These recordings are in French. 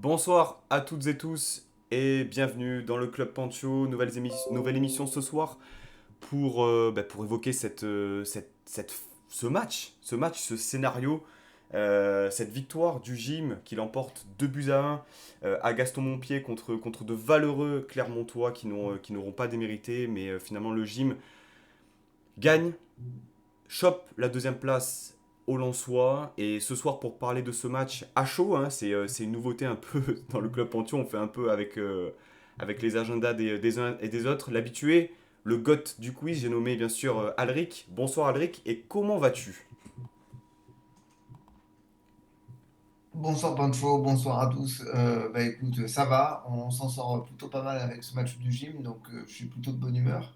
Bonsoir à toutes et tous et bienvenue dans le Club Pancho, nouvelle émission ce soir pour évoquer ce scénario, cette victoire du gym qui l'emporte 2 buts à 1 à Gaston-Montpied contre de valeureux Clermontois qui n'auront pas démérité, mais finalement le gym gagne, chope la deuxième place au Lensois. Et ce soir, pour parler de ce match à chaud, hein, c'est une nouveauté un peu dans le club Pantheon. On fait un peu avec les agendas des uns et des autres. L'habitué, le goth du quiz, j'ai nommé bien sûr Alric. Bonsoir Alric, et comment vas-tu? Bonsoir Pancho, bonsoir à tous. Écoute, ça va, on s'en sort plutôt pas mal avec ce match du gym, donc je suis plutôt de bonne humeur,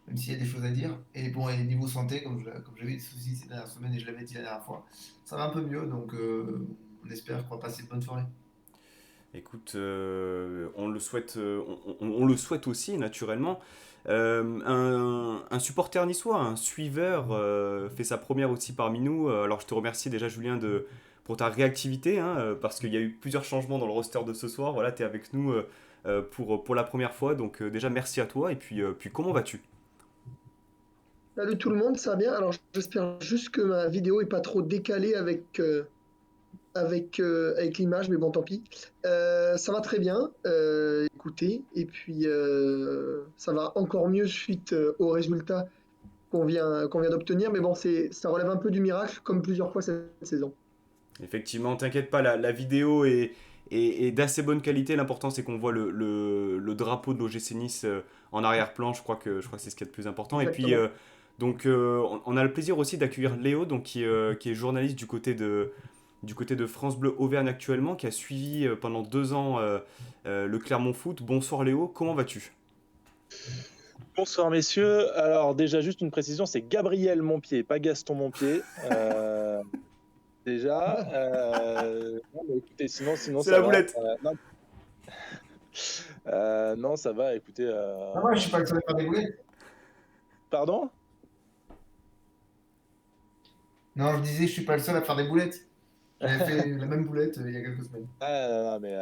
même s'il y a des choses à dire. Et bon, et niveau santé, comme j'avais eu des soucis ces dernières semaines et je l'avais dit la dernière fois, ça va un peu mieux, donc on espère qu'on va passer une bonne soirée. Écoute, on le souhaite aussi naturellement. Un supporter niçois, un suiveur, fait sa première aussi parmi nous. Alors je te remercie déjà Julien pour ta réactivité, hein, parce qu'il y a eu plusieurs changements dans le roster de ce soir. Voilà, tu es avec nous pour la première fois, donc déjà merci à toi. Et puis comment vas-tu? Salut tout le monde, ça va bien? Alors j'espère juste que ma vidéo est pas trop décalée avec l'image, mais bon tant pis. Ça va très bien, écoutez, et puis ça va encore mieux suite aux résultats qu'on vient d'obtenir, mais bon ça relève un peu du miracle comme plusieurs fois cette saison. Effectivement, t'inquiète pas, la vidéo est d'assez bonne qualité. L'important, c'est qu'on voit le drapeau de l'OGC Nice en arrière-plan. Je crois que c'est ce qui est le plus important. Et puis, Exactement. on a le plaisir aussi d'accueillir Léo, donc, qui est journaliste du côté de France Bleu Auvergne actuellement, qui a suivi pendant 2 ans le Clermont Foot. Bonsoir Léo, comment vas-tu? Bonsoir messieurs. Alors déjà juste une précision, c'est Gabriel Montpied, pas Gaston Montpied. Déjà. Non, mais écoutez, sinon C'est ça la va. boulette. Non, ça va. Écoutez, Ah, moi, je suis pas le seul à faire des boulettes. pardon? Non, je disais, je suis pas le seul à faire des boulettes. J'avais fait la même boulette il y a quelques semaines. Ah, non, non, mais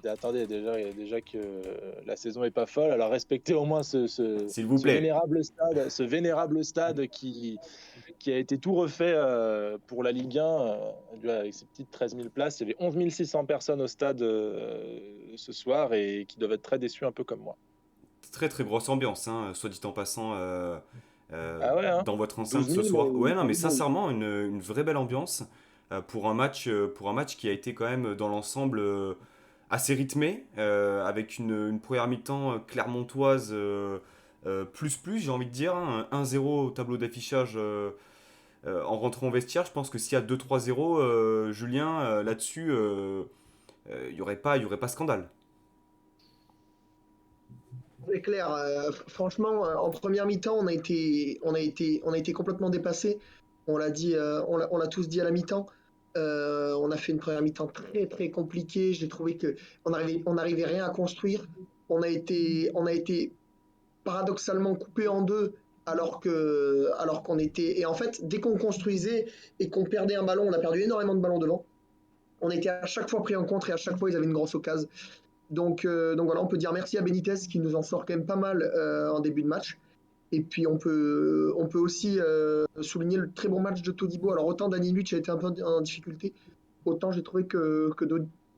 attendez, déjà que la saison est pas folle, alors respectez au moins S'il vous plaît. ce vénérable stade qui a été tout refait pour la Ligue 1, avec ses petites 13 000 places. Il y avait 11 600 personnes au stade ce soir et qui doivent être très déçus, un peu comme moi. Très très grosse ambiance, hein, soit dit en passant, Ah ouais, hein? dans votre 12 enceinte ce 000, soir. Ouais, non, mais beau. sincèrement, une vraie belle ambiance pour un match qui a été quand même dans l'ensemble assez rythmé, avec une première mi-temps clermontoise plus, j'ai envie de dire, hein, 1-0 au tableau d'affichage en rentrant au vestiaire. Je pense que s'il y a 2-3-0, Julien, là-dessus, il y aurait pas scandale. C'est clair, franchement, en première mi-temps, on a été complètement dépassé. On l'a dit, on l'a tous dit à la mi-temps. On a fait une première mi-temps très très compliquée. J'ai trouvé que on n'arrivait rien à construire. On a été paradoxalement coupé en deux, alors qu'on était. Et en fait, dès qu'on construisait et qu'on perdait un ballon, on a perdu énormément de ballons devant. On était à chaque fois pris en contre et à chaque fois ils avaient une grosse occasion. Donc voilà, on peut dire merci à Benitez qui nous en sort quand même pas mal en début de match. Et puis on peut aussi souligner le très bon match de Todibo. Alors autant Danny Luch a été un peu en difficulté, autant j'ai trouvé que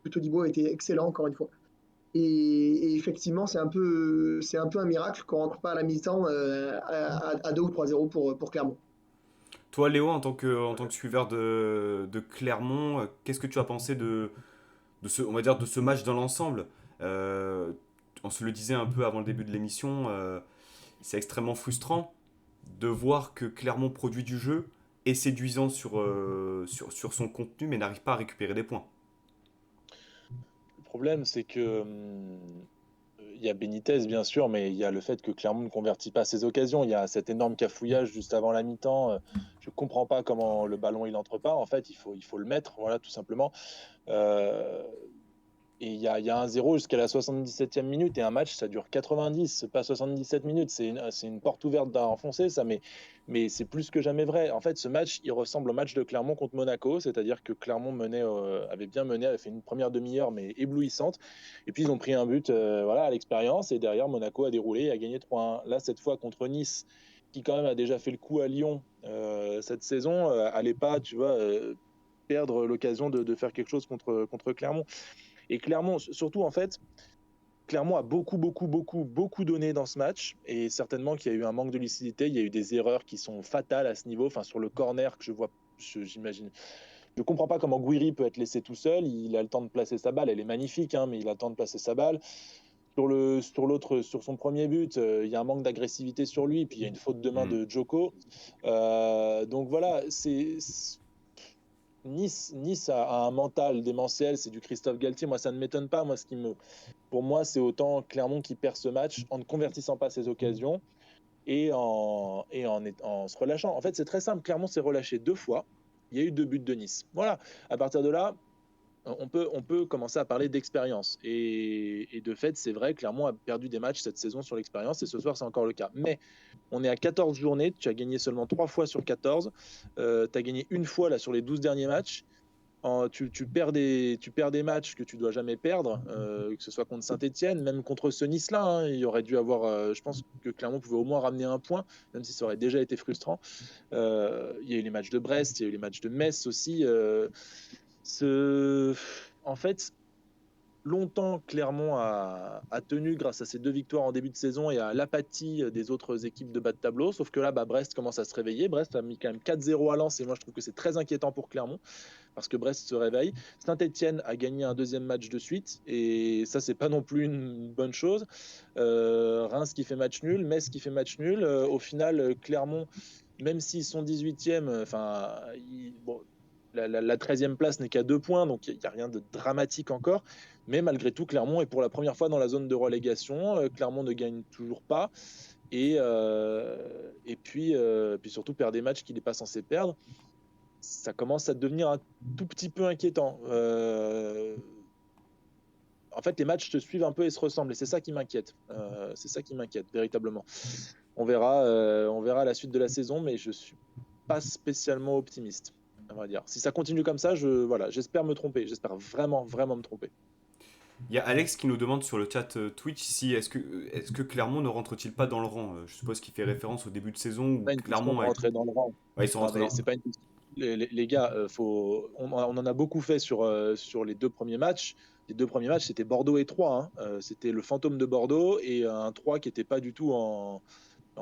Todibo a été excellent encore une fois. Et effectivement, c'est un peu un miracle qu'on rentre pas à la mi-temps à 2 ou 3-0 pour Clermont. Toi, Léo, en tant que suiveur de Clermont, qu'est-ce que tu as pensé on va dire, de ce match dans l'ensemble? On se le disait un peu avant le début de l'émission, c'est extrêmement frustrant de voir que Clermont produit du jeu, est séduisant sur son contenu, mais n'arrive pas à récupérer des points. Le problème, c'est que il y a Benitez, bien sûr, mais il y a le fait que Clermont ne convertit pas ses occasions. Il y a cet énorme cafouillage juste avant la mi-temps. Je ne comprends pas comment le ballon il entre pas. En fait, il faut le mettre, voilà, tout simplement. Euh, Et il y a un 0 jusqu'à la 77e minute, et un match, ça dure 90, pas 77 minutes. C'est une porte ouverte à enfoncer, ça, mais c'est plus que jamais vrai. En fait, ce match, il ressemble au match de Clermont contre Monaco, c'est-à-dire que Clermont avait bien mené, avait fait une première demi-heure, mais éblouissante. Et puis, ils ont pris un but voilà, à l'expérience, et derrière, Monaco a déroulé et a gagné 3-1. Là, cette fois, contre Nice, qui quand même a déjà fait le coup à Lyon cette saison, allait pas, tu vois, perdre l'occasion de faire quelque chose contre Clermont. Et Clermont, surtout en fait, Clermont a beaucoup donné dans ce match, et certainement qu'il y a eu un manque de lucidité, il y a eu des erreurs qui sont fatales à ce niveau, enfin sur le corner que je vois, j'imagine. Je ne comprends pas comment Guiri peut être laissé tout seul, il a le temps de placer sa balle, elle est magnifique, hein, mais il a le temps de placer sa balle. Sur son premier but, il y a un manque d'agressivité sur lui, puis il y a une faute de main de Djoko. Donc voilà, Nice a un mental démentiel, c'est du Christophe Galtier. Moi, ça ne m'étonne pas. Pour moi, c'est autant Clermont qui perd ce match en ne convertissant pas ses occasions en se relâchant. En fait, c'est très simple. Clermont s'est relâché 2 fois. Il y a eu 2 buts de Nice. Voilà. À partir de là, on peut commencer à parler d'expérience. Et de fait, c'est vrai, Clermont a perdu des matchs cette saison sur l'expérience, et ce soir, c'est encore le cas. Mais on est à 14 journées, tu as gagné seulement 3 fois sur 14, tu as gagné une fois là, sur les 12 derniers matchs. Tu perds des matchs que tu dois jamais perdre, que ce soit contre Saint-Etienne, même contre ce Nice-là, hein, il aurait dû avoir, je pense que Clermont pouvait au moins ramener un point, même si ça aurait déjà été frustrant. Il y a eu les matchs de Brest, il y a eu les matchs de Metz aussi. En fait, longtemps, Clermont a tenu grâce à ses 2 victoires en début de saison et à l'apathie des autres équipes de bas de tableau. Sauf que là, Brest commence à se réveiller. Brest a mis quand même 4-0 à Lens, et moi je trouve que c'est très inquiétant pour Clermont parce que Brest se réveille. Saint-Etienne a gagné un 2e match de suite, et ça, c'est pas non plus une bonne chose. Reims qui fait match nul, Metz qui fait match nul. Au final, Clermont, même s'ils sont 18e, la 13e place n'est qu'à 2 points, donc il n'y a rien de dramatique encore. Mais malgré tout, Clermont est pour la première fois dans la zone de relégation. Clermont ne gagne toujours pas. Et puis surtout perd des matchs qu'il n'est pas censé perdre. Ça commence à devenir un tout petit peu inquiétant. En fait, les matchs se suivent un peu et se ressemblent, et c'est ça qui m'inquiète. C'est ça qui m'inquiète véritablement. On verra à la suite de la saison, mais je suis pas spécialement optimiste, à vrai dire. Si ça continue comme ça, j'espère me tromper. J'espère vraiment me tromper. Il y a Alex qui nous demande sur le chat Twitch si est-ce que Clermont ne rentre-t-il pas dans le rang. Je suppose qu'il fait référence au début de saison C'est où pas une question Clermont de a... rentrer dans le rang. Ouais, ils sont Non, rentrés mais dans... c'est pas une question. Les gars, on en a beaucoup fait sur les 2 premiers matchs. Les 2 premiers matchs, c'était Bordeaux et Troyes, hein. C'était le fantôme de Bordeaux et un Troyes qui n'était pas du tout en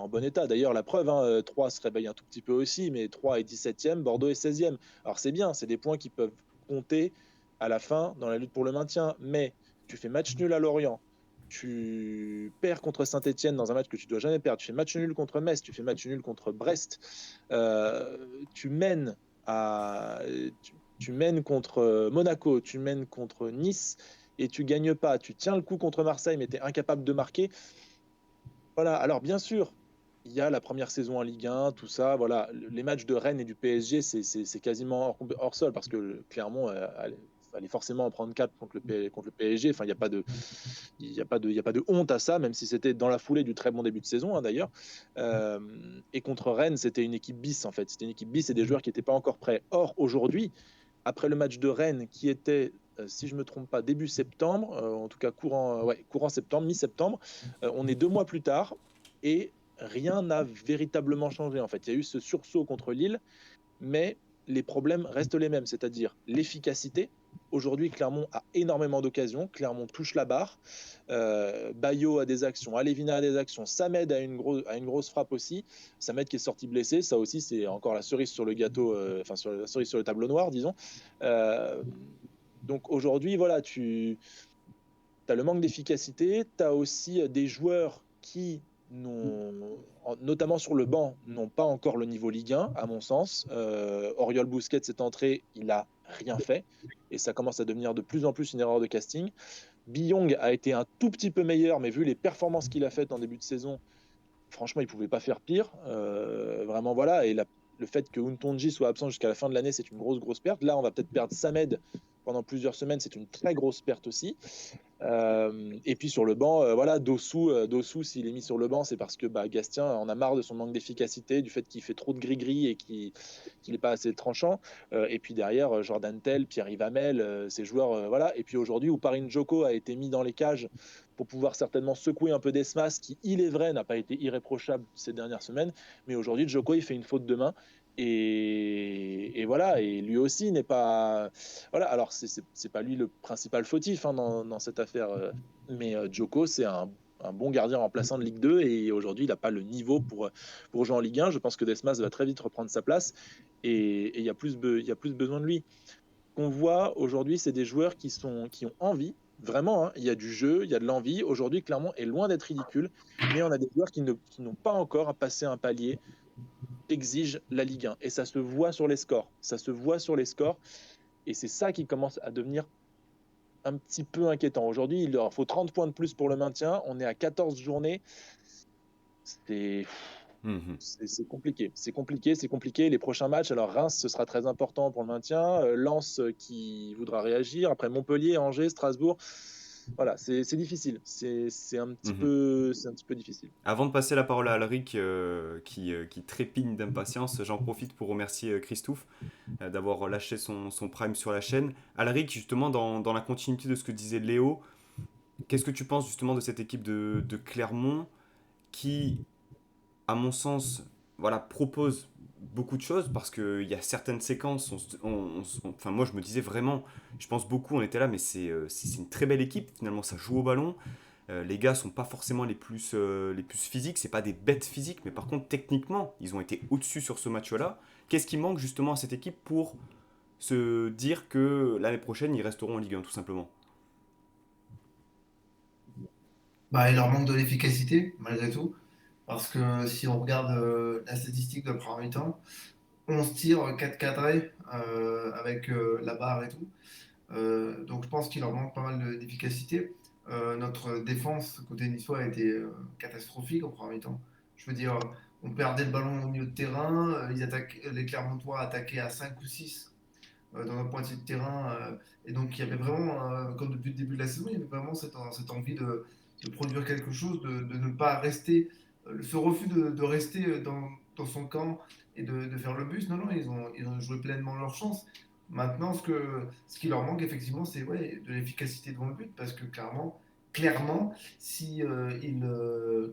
bon état. D'ailleurs, la preuve, hein, Troyes se réveille un tout petit peu aussi, mais Troyes est 17e, Bordeaux est 16e. Alors c'est bien, c'est des points qui peuvent compter à la fin dans la lutte pour le maintien, mais tu fais match nul à Lorient, tu perds contre Saint-Etienne dans un match que tu dois jamais perdre, tu fais match nul contre Metz, tu fais match nul contre Brest, tu mènes à... tu mènes contre Monaco, tu mènes contre Nice, et tu gagnes pas. Tu tiens le coup contre Marseille, mais tu es incapable de marquer. Voilà, alors bien sûr, il y a la première saison en Ligue 1, tout ça. Voilà, les matchs de Rennes et du PSG, c'est quasiment hors sol, parce que Clermont allait forcément en prendre 4 contre le PSG. Enfin, il y a pas de honte à ça, même si c'était dans la foulée du très bon début de saison, hein, d'ailleurs. Et contre Rennes, c'était une équipe bis, en fait. C'était une équipe bis et des joueurs qui n'étaient pas encore prêts. Or, aujourd'hui, après le match de Rennes, qui était, si je ne me trompe pas, début septembre, en tout cas courant septembre, mi-septembre, on est 2 mois plus tard, et rien n'a véritablement changé. En fait, il y a eu ce sursaut contre Lille, mais les problèmes restent les mêmes, c'est-à-dire l'efficacité. Aujourd'hui, Clermont a énormément d'occasions. Clermont touche la barre. Bayo a des actions, Alevina a des actions. Samed a une grosse frappe aussi. Samed qui est sorti blessé. Ça aussi, c'est encore la cerise sur le gâteau, la cerise sur le tableau noir, disons. Donc aujourd'hui, voilà, tu as le manque d'efficacité. Tu as aussi des joueurs qui notamment sur le banc, n'ont pas encore le niveau Ligue 1, à mon sens. Oriol Busquets est entré, il n'a rien fait, et ça commence à devenir de plus en plus une erreur de casting. Biyong a été un tout petit peu meilleur, mais vu les performances qu'il a faites en début de saison, franchement, il ne pouvait pas faire pire. Vraiment, voilà. Et le fait que Untonji soit absent jusqu'à la fin de l'année, c'est une grosse perte. Là, on va peut-être perdre Samed pendant plusieurs semaines, c'est une très grosse perte aussi. Et puis sur le banc, voilà, Dossou, s'il est mis sur le banc, c'est parce que Gastien en a marre de son manque d'efficacité, du fait qu'il fait trop de gris-gris et qu'il n'est pas assez tranchant. Et puis derrière, Jordan Tell, Pierre-Yves Hamel, ces joueurs, voilà. Et puis aujourd'hui, où Parin Djoko a été mis dans les cages pour pouvoir certainement secouer un peu Desmas, qui, il est vrai, n'a pas été irréprochable ces dernières semaines, mais aujourd'hui, Djoko, il fait une faute de main. Et voilà, et lui aussi n'est pas. Voilà, alors c'est pas lui le principal fautif dans cette affaire, mais Djoko, c'est un bon gardien remplaçant de Ligue 2 et aujourd'hui, il n'a pas le niveau pour jouer en Ligue 1. Je pense que Desmas va très vite reprendre sa place et il y a plus besoin de lui. Qu'on voit aujourd'hui, c'est des joueurs qui ont envie, vraiment, hein. Il y a du jeu, il y a de l'envie. Aujourd'hui, Clermont est loin d'être ridicule, mais on a des joueurs qui n'ont pas encore passé un palier exige la Ligue 1 et ça se voit sur les scores. Et c'est ça qui commence à devenir un petit peu inquiétant. Aujourd'hui, il leur faut 30 points de plus pour le maintien. On est à 14 journées. C'est compliqué. C'est compliqué. Les prochains matchs, alors Reims, ce sera très important pour le maintien. Lens qui voudra réagir. Après Montpellier, Angers, Strasbourg. Voilà, c'est difficile. C'est un petit peu difficile. Avant de passer la parole à Alric qui trépigne d'impatience, j'en profite pour remercier Christophe d'avoir lâché son prime sur la chaîne. Alric, justement, dans la continuité de ce que disait Léo, qu'est-ce que tu penses justement de cette équipe de Clermont qui, à mon sens, voilà, propose beaucoup de choses parce qu'il y a certaines séquences, enfin moi je me disais vraiment, je pense beaucoup, on était là, mais c'est une très belle équipe, finalement ça joue au ballon. Les gars sont pas forcément les plus physiques, c'est pas des bêtes physiques, mais par contre techniquement, ils ont été au-dessus sur ce match-là. Qu'est-ce qui manque justement à cette équipe pour se dire que l'année prochaine, ils resteront en Ligue 1 tout simplement? Il leur manque de l'efficacité, malgré tout. Parce que si on regarde la statistique de la première mi-temps, 11 tirs, 4 cadrés avec la barre et tout. Donc je pense qu'il leur manque pas mal d'efficacité. Notre défense côté niçois a été catastrophique en première mi-temps. Je veux dire, on perdait le ballon au milieu de terrain, les Clermontois attaquaient à 5 ou 6 dans notre moitié de terrain. Et donc il y avait vraiment, comme depuis le début de la saison, il y avait vraiment cette envie de produire quelque chose, de ne pas rester, ce refus de rester dans son camp et de faire le bus. Non, non, ils ont joué pleinement leur chance. Maintenant, ce qui leur manque effectivement, c'est ouais, de l'efficacité devant le but, parce que clairement, si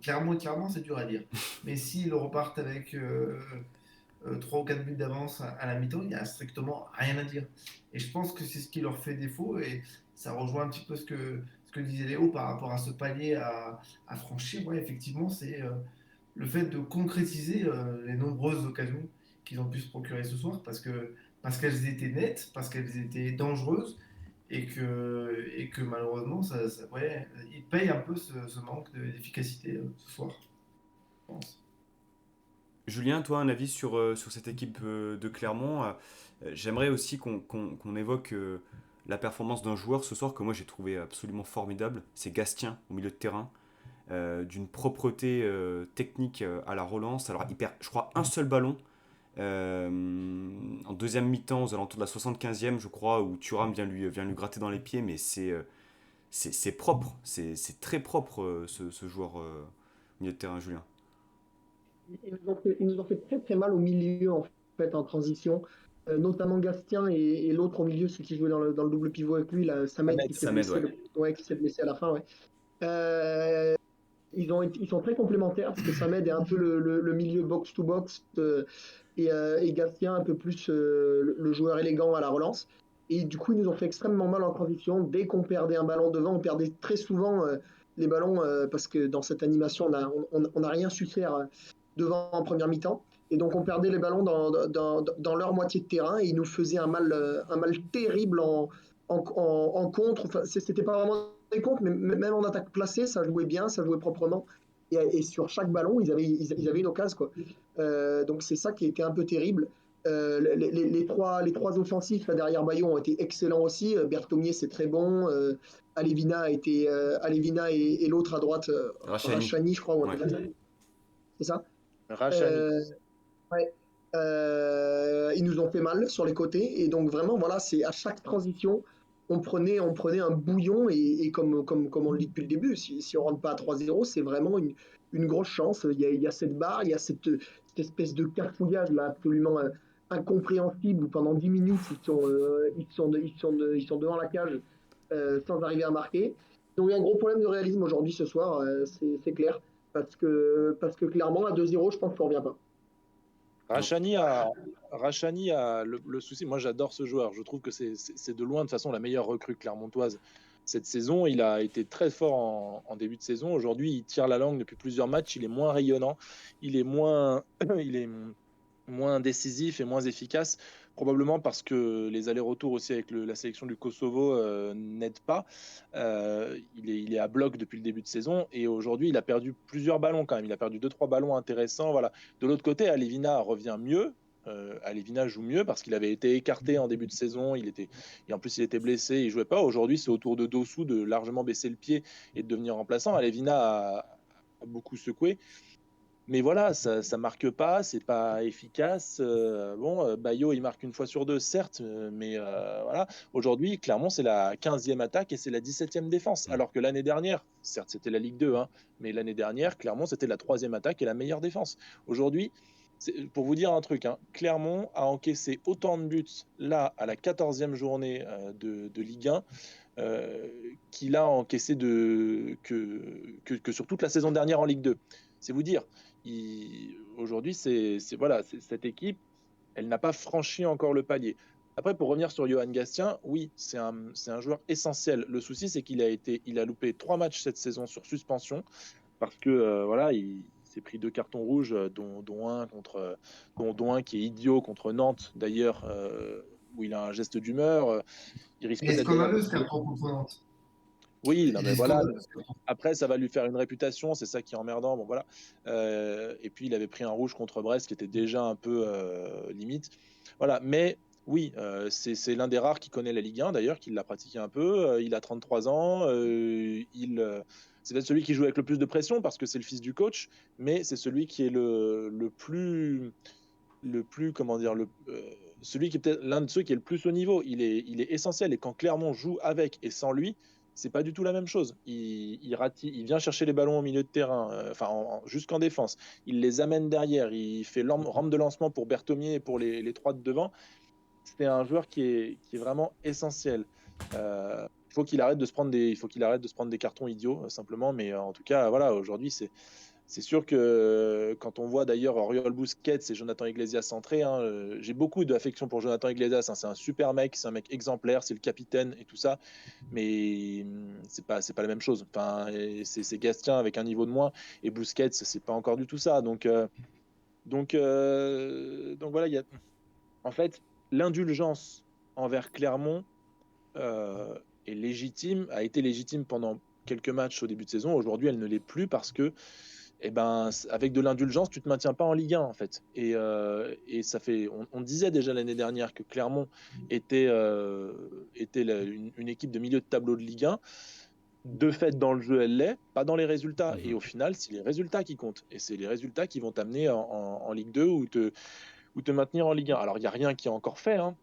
clairement, c'est dur à dire. Mais s'ils repartent avec 3 ou 4 buts d'avance à la mi-temps, il n'y a strictement rien à dire. Et je pense que c'est ce qui leur fait défaut, et ça rejoint un petit peu ce que disait Léo par rapport à ce palier à franchir. Ouais, effectivement, c'est le fait de concrétiser les nombreuses occasions qu'ils ont pu se procurer ce soir, parce qu'elles étaient nettes, parce qu'elles étaient dangereuses, et que malheureusement, ouais, ils payent un peu ce manque d'efficacité ce soir, je pense. Julien, toi, un avis sur cette équipe de Clermont? J'aimerais aussi qu'on évoque la performance d'un joueur ce soir que moi j'ai trouvé absolument formidable. C'est Gastien au milieu de terrain, d'une propreté technique à la relance. Alors il perd, je crois, un seul ballon en deuxième mi-temps, aux alentours de la 75e, je crois, où Thuram vient lui gratter dans les pieds, mais c'est propre, c'est très propre ce joueur au milieu de terrain, Julien. Ils nous ont fait très très mal au milieu en fait en transition, notamment Gastien et l'autre au milieu, celui qui jouait dans le double pivot avec lui, là, Samed qui s'est Samed, blessé, ouais. ouais, qui s'est blessé à la fin. Ouais. Euh, ils sont très complémentaires parce que Samed est un peu le milieu box-to-box et Gastien un peu plus le joueur élégant à la relance. Et du coup, ils nous ont fait extrêmement mal en transition. Dès qu'on perdait un ballon devant, on perdait très souvent les ballons parce que dans cette animation, on n'a rien su faire devant en première mi-temps. Et donc, on perdait les ballons dans leur moitié de terrain et ils nous faisaient un mal terrible en contre. Enfin, c'était pas vraiment des contres, mais même en attaque placée, ça jouait bien, ça jouait proprement. Et sur chaque ballon, ils avaient une occasion, quoi. Donc c'est ça qui était un peu terrible. Les trois offensifs là, derrière Bayon ont été excellents aussi. Berthomier, c'est très bon. Alevina et l'autre à droite, Rachani. Rachani, je crois. Ouais. Ouais. C'est ça. Rachani. Euh, ouais. Ils nous ont fait mal sur les côtés. Et donc vraiment, voilà, c'est à chaque transition, on prenait un bouillon et comme on le dit depuis le début, si on rentre pas à 3-0, c'est vraiment une grosse chance. Il y a cette barre, il y a cette espèce de cafouillage là absolument incompréhensible où pendant 10 minutes ils sont devant la cage sans arriver à marquer. Ils ont eu un gros problème de réalisme aujourd'hui ce soir, c'est clair, parce que clairement à 2-0, je pense qu'on ne revient pas. Rachani a le souci. Moi, j'adore ce joueur. Je trouve que c'est de loin, de toute façon, la meilleure recrue clermontoise cette saison. Il a été très fort en début de saison. Aujourd'hui, il tire la langue depuis plusieurs matchs. Il est moins rayonnant. Il est moins, il est moins décisif et moins efficace, probablement parce que les allers-retours aussi avec la sélection du Kosovo n'aident pas. Il est à bloc depuis le début de saison et aujourd'hui, il a perdu plusieurs ballons quand même. Il a perdu 2-3 ballons intéressants. Voilà. De l'autre côté, Alevina revient mieux. Alevina joue mieux parce qu'il avait été écarté en début de saison. Et en plus, il était blessé. Il jouait pas. Aujourd'hui, c'est au tour de Dossou de largement baisser le pied et de devenir remplaçant. Alevina a beaucoup secoué. Mais voilà, ça marque pas, c'est pas efficace. Bayo, il marque une fois sur deux, certes, mais voilà. Aujourd'hui, Clermont, c'est la 15e attaque et c'est la 17e défense. Alors que l'année dernière, certes, c'était la Ligue 2, hein, mais l'année dernière, Clermont, c'était la 3e attaque et la meilleure défense. Aujourd'hui, pour vous dire un truc, hein, Clermont a encaissé autant de buts là, à la 14e journée de Ligue 1, qu'il a encaissé que sur toute la saison dernière en Ligue 2. C'est vous dire. Aujourd'hui, voilà, cette équipe, elle n'a pas franchi encore le palier. Après, pour revenir sur Johan Gastien, oui, c'est un joueur essentiel. Le souci, c'est il a loupé 3 matchs cette saison sur suspension parce que voilà, il s'est pris 2 cartons rouges, dont un qui est idiot contre Nantes d'ailleurs, où il a un geste d'humeur. Il risque Et est peut-être d'ailleurs scandaleux ce d'être. carton contre Nantes. Oui, non, Il mais est voilà. scandaleux ce carton. Après, ça va lui faire une réputation, c'est ça qui est emmerdant. Bon, voilà. Et puis, il avait pris un rouge contre Brest qui était déjà un peu limite. Voilà. Mais oui, c'est l'un des rares qui connaît la Ligue 1, d'ailleurs, qui l'a pratiqué un peu. Il a 33 ans. C'est peut-être celui qui joue avec le plus de pression parce que c'est le fils du coach, mais c'est celui qui est le plus, comment dire, celui qui est peut-être l'un de ceux qui est le plus haut niveau. Il est essentiel. Et quand Clermont joue avec et sans lui, c'est pas du tout la même chose. Il vient chercher les ballons au milieu de terrain, jusqu'en défense. Il les amène derrière. Il fait rampe de lancement pour Berthomier et pour les 3 de devant. C'est un joueur qui est vraiment essentiel. Il faut qu'il arrête de se prendre des cartons idiots, simplement. Mais en tout cas, voilà, aujourd'hui, c'est sûr que quand on voit d'ailleurs Oriol Busquets et Jonathan Iglesias centrés, hein, j'ai beaucoup d'affection pour Jonathan Iglesias, hein, c'est un super mec, c'est un mec exemplaire, c'est le capitaine et tout ça, mais c'est pas la même chose. Enfin, c'est Gastien avec un niveau de moins et Busquets, c'est pas encore du tout ça. Donc voilà, en fait l'indulgence envers Clermont est légitime, a été légitime pendant quelques matchs au début de saison. Aujourd'hui, elle ne l'est plus parce que avec de l'indulgence, tu te maintiens pas en Ligue 1 en fait. Et ça fait, on disait déjà l'année dernière que Clermont était une équipe de milieu de tableau de Ligue 1. De fait, dans le jeu, elle l'est, pas dans les résultats. Et au final, c'est les résultats qui comptent. Et c'est les résultats qui vont t'amener en Ligue 2 ou te maintenir en Ligue 1. Alors, il n'y a rien qui est encore fait, hein.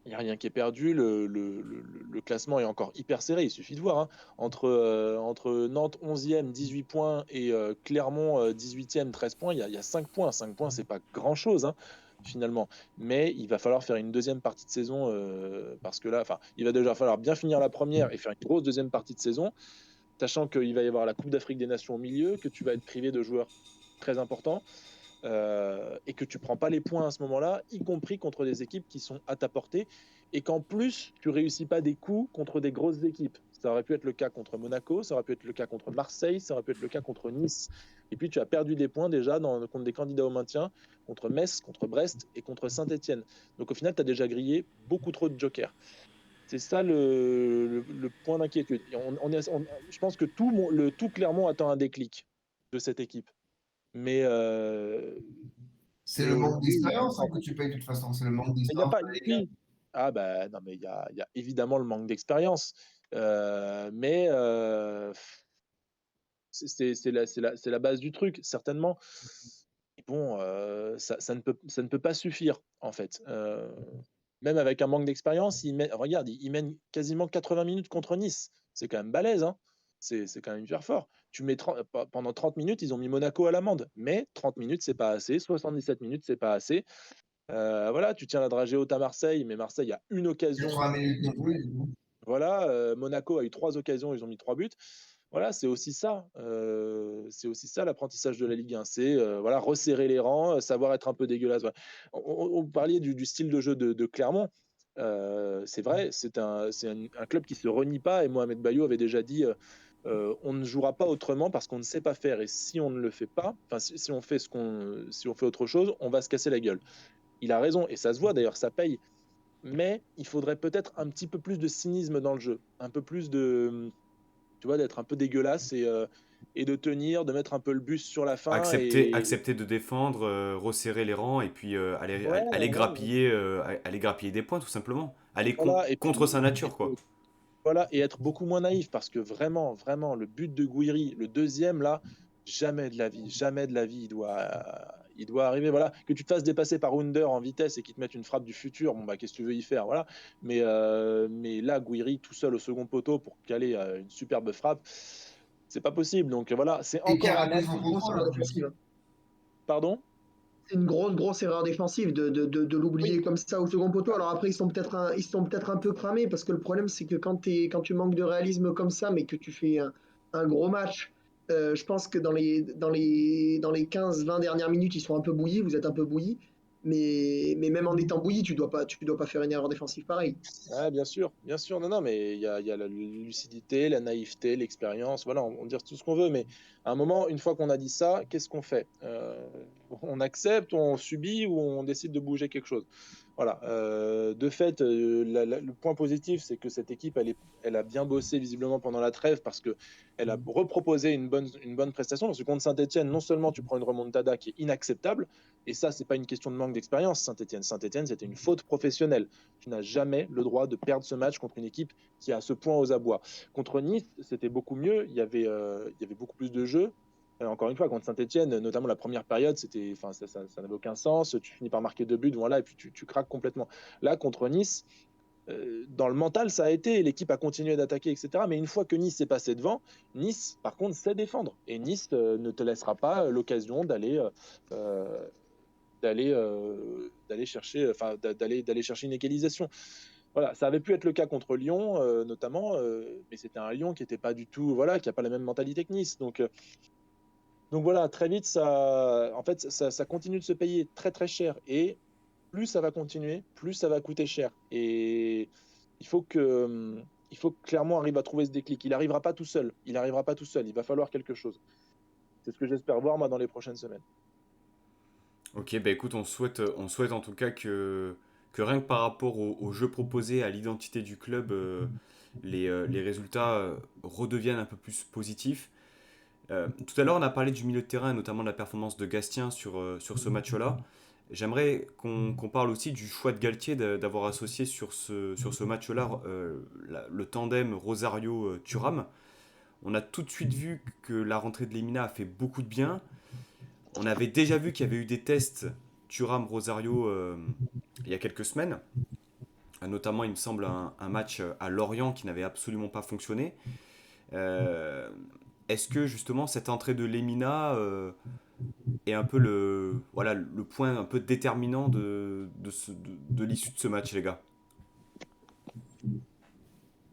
Il n'y a rien qui est perdu. Le classement est encore hyper serré. Il suffit de voir, hein. Entre Nantes 11e, 18 points et Clermont 18e, 13 points, il y a 5 points. 5 points, c'est pas grand-chose, hein, finalement. Mais il va falloir faire une deuxième partie de saison parce que là, il va déjà falloir bien finir la première et faire une grosse deuxième partie de saison, sachant qu'il va y avoir la Coupe d'Afrique des Nations au milieu, que tu vas être privé de joueurs très importants. Et que tu prends pas les points à ce moment-là, y compris contre des équipes qui sont à ta portée, et qu'en plus tu réussis pas des coups contre des grosses équipes. Ça aurait pu être le cas contre Monaco, ça aurait pu être le cas contre Marseille, ça aurait pu être le cas contre Nice. Et puis tu as perdu des points déjà contre des candidats au maintien, contre Metz, contre Brest et contre Saint-Etienne. Donc au final, tu as déjà grillé beaucoup trop de jokers. C'est ça le point d'inquiétude. Je pense que tout Clermont attend un déclic de cette équipe. Mais C'est mais le manque aujourd'hui, d'expérience hein, que tu payes de toute façon. C'est le manque il n'y a d'expérience pas. de la Ligue 1. Oui. Ah ben non, mais il y a évidemment le manque d'expérience. Mais c'est la base du truc, certainement. Et bon, ça ne peut pas suffire, en fait. même avec un manque d'expérience, regarde, ils mènent quasiment 80 minutes contre Nice. C'est quand même balèze, hein. C'est quand même hyper fort. Pendant 30 minutes, ils ont mis Monaco à l'amende. Mais 30 minutes, c'est pas assez. 77 minutes, c'est pas assez. Voilà, tu tiens la dragée haute à Marseille, mais Marseille a une occasion. 80 minutes non plus. Voilà, Monaco a eu 3 occasions, ils ont mis 3 buts. Voilà, c'est aussi ça l'apprentissage de la Ligue 1. C'est voilà, resserrer les rangs, savoir être un peu dégueulasse. Voilà. On parlait du style de jeu de Clermont. C'est vrai, c'est un club qui se renie pas. Et Mohamed Bayo avait déjà dit on ne jouera pas autrement parce qu'on ne sait pas faire. Et si on ne le fait pas, si on fait si on fait autre chose, on va se casser la gueule. Il a raison et ça se voit d'ailleurs, ça paye. Mais il faudrait peut-être un petit peu plus de cynisme dans le jeu, un peu plus tu vois, d'être un peu dégueulasse et de tenir, de mettre un peu le bus sur la fin. Accepter de défendre, resserrer les rangs et puis Ouais, aller grappiller des points tout simplement. Aller voilà, et contre puis sa nature quoi. voilà, et être beaucoup moins naïf parce que vraiment, vraiment, le but de Gouiri, le deuxième là, jamais de la vie, il doit arriver. Voilà, que tu te fasses dépasser par Under en vitesse et qu'il te mette une frappe du futur, bon bah qu'est-ce que tu veux y faire, voilà. Mais là, Gouiri tout seul au second poteau pour caler une superbe frappe, c'est pas possible. Donc voilà, c'est Et qui encore a un raté match. son Grosse contrôle erreur en plus. défensive, hein. Pardon? C'est une grosse erreur défensive de Oui. l'oublier comme ça au second poteau. Alors après, ils sont peut-être un peu cramés parce que le problème, c'est que quand tu manques de réalisme comme ça, mais que tu fais un gros match, je pense que dans les 15-20 dernières minutes, ils sont un peu bouillis, vous êtes un peu bouillis. Mais même en étant bouilli, tu dois pas faire une erreur défensive pareille. Ouais, bien sûr, non, non, mais il y a la lucidité, la naïveté, l'expérience, voilà, on dit tout ce qu'on veut, mais à un moment, une fois qu'on a dit ça, qu'est-ce qu'on fait? On accepte, on subit ou on décide de bouger quelque chose? Voilà. De fait, le point positif, c'est que cette équipe, elle a bien bossé visiblement pendant la trêve parce que elle a reproposé une bonne prestation. Parce que contre Saint-Etienne, non seulement tu prends une remontada qui est inacceptable, et ça, c'est pas une question de manque d'expérience. Saint-Etienne, c'était une faute professionnelle. Tu n'as jamais le droit de perdre ce match contre une équipe qui est à ce point aux abois. Contre Nice, c'était beaucoup mieux. Il y avait beaucoup plus de jeux. Encore une fois, contre Saint-Etienne, notamment la première période, ça n'avait aucun sens. Tu finis par marquer 2 buts, voilà, et puis tu craques complètement. Là, contre Nice, dans le mental, ça a été. L'équipe a continué d'attaquer, etc. Mais une fois que Nice s'est passé devant, Nice, par contre, sait défendre. Et Nice ne te laissera pas l'occasion euh, d'aller chercher une égalisation. Voilà, ça avait pu être le cas contre Lyon, notamment, mais c'était un Lyon qui n'était pas du tout, voilà, qui n'a pas la même mentalité que Nice. Donc voilà, très vite, en fait, ça continue de se payer très très cher. Et plus ça va continuer, plus ça va coûter cher. Et il faut il faut que Clermont arrive à trouver ce déclic. Il n'arrivera pas tout seul. Il n'arrivera pas tout seul. Il va falloir quelque chose. C'est ce que j'espère voir moi dans les prochaines semaines. Ok, bah écoute, on souhaite en tout cas que rien que par rapport au jeu proposé, à l'identité du club, les résultats redeviennent un peu plus positifs. Tout à l'heure, on a parlé du milieu de terrain, et notamment de la performance de Gastien sur ce match-là. J'aimerais qu'on parle aussi du choix de Galtier d'avoir associé sur ce match-là le tandem Rosario-Thuram. On a tout de suite vu que la rentrée de Lemina a fait beaucoup de bien. On avait déjà vu qu'il y avait eu des tests Thuram-Rosario il y a quelques semaines. Notamment, il me semble, un match à Lorient qui n'avait absolument pas fonctionné. Euh, Est-ce que justement cette entrée de Lemina est un peu le point un peu déterminant de l'issue de ce match, les gars?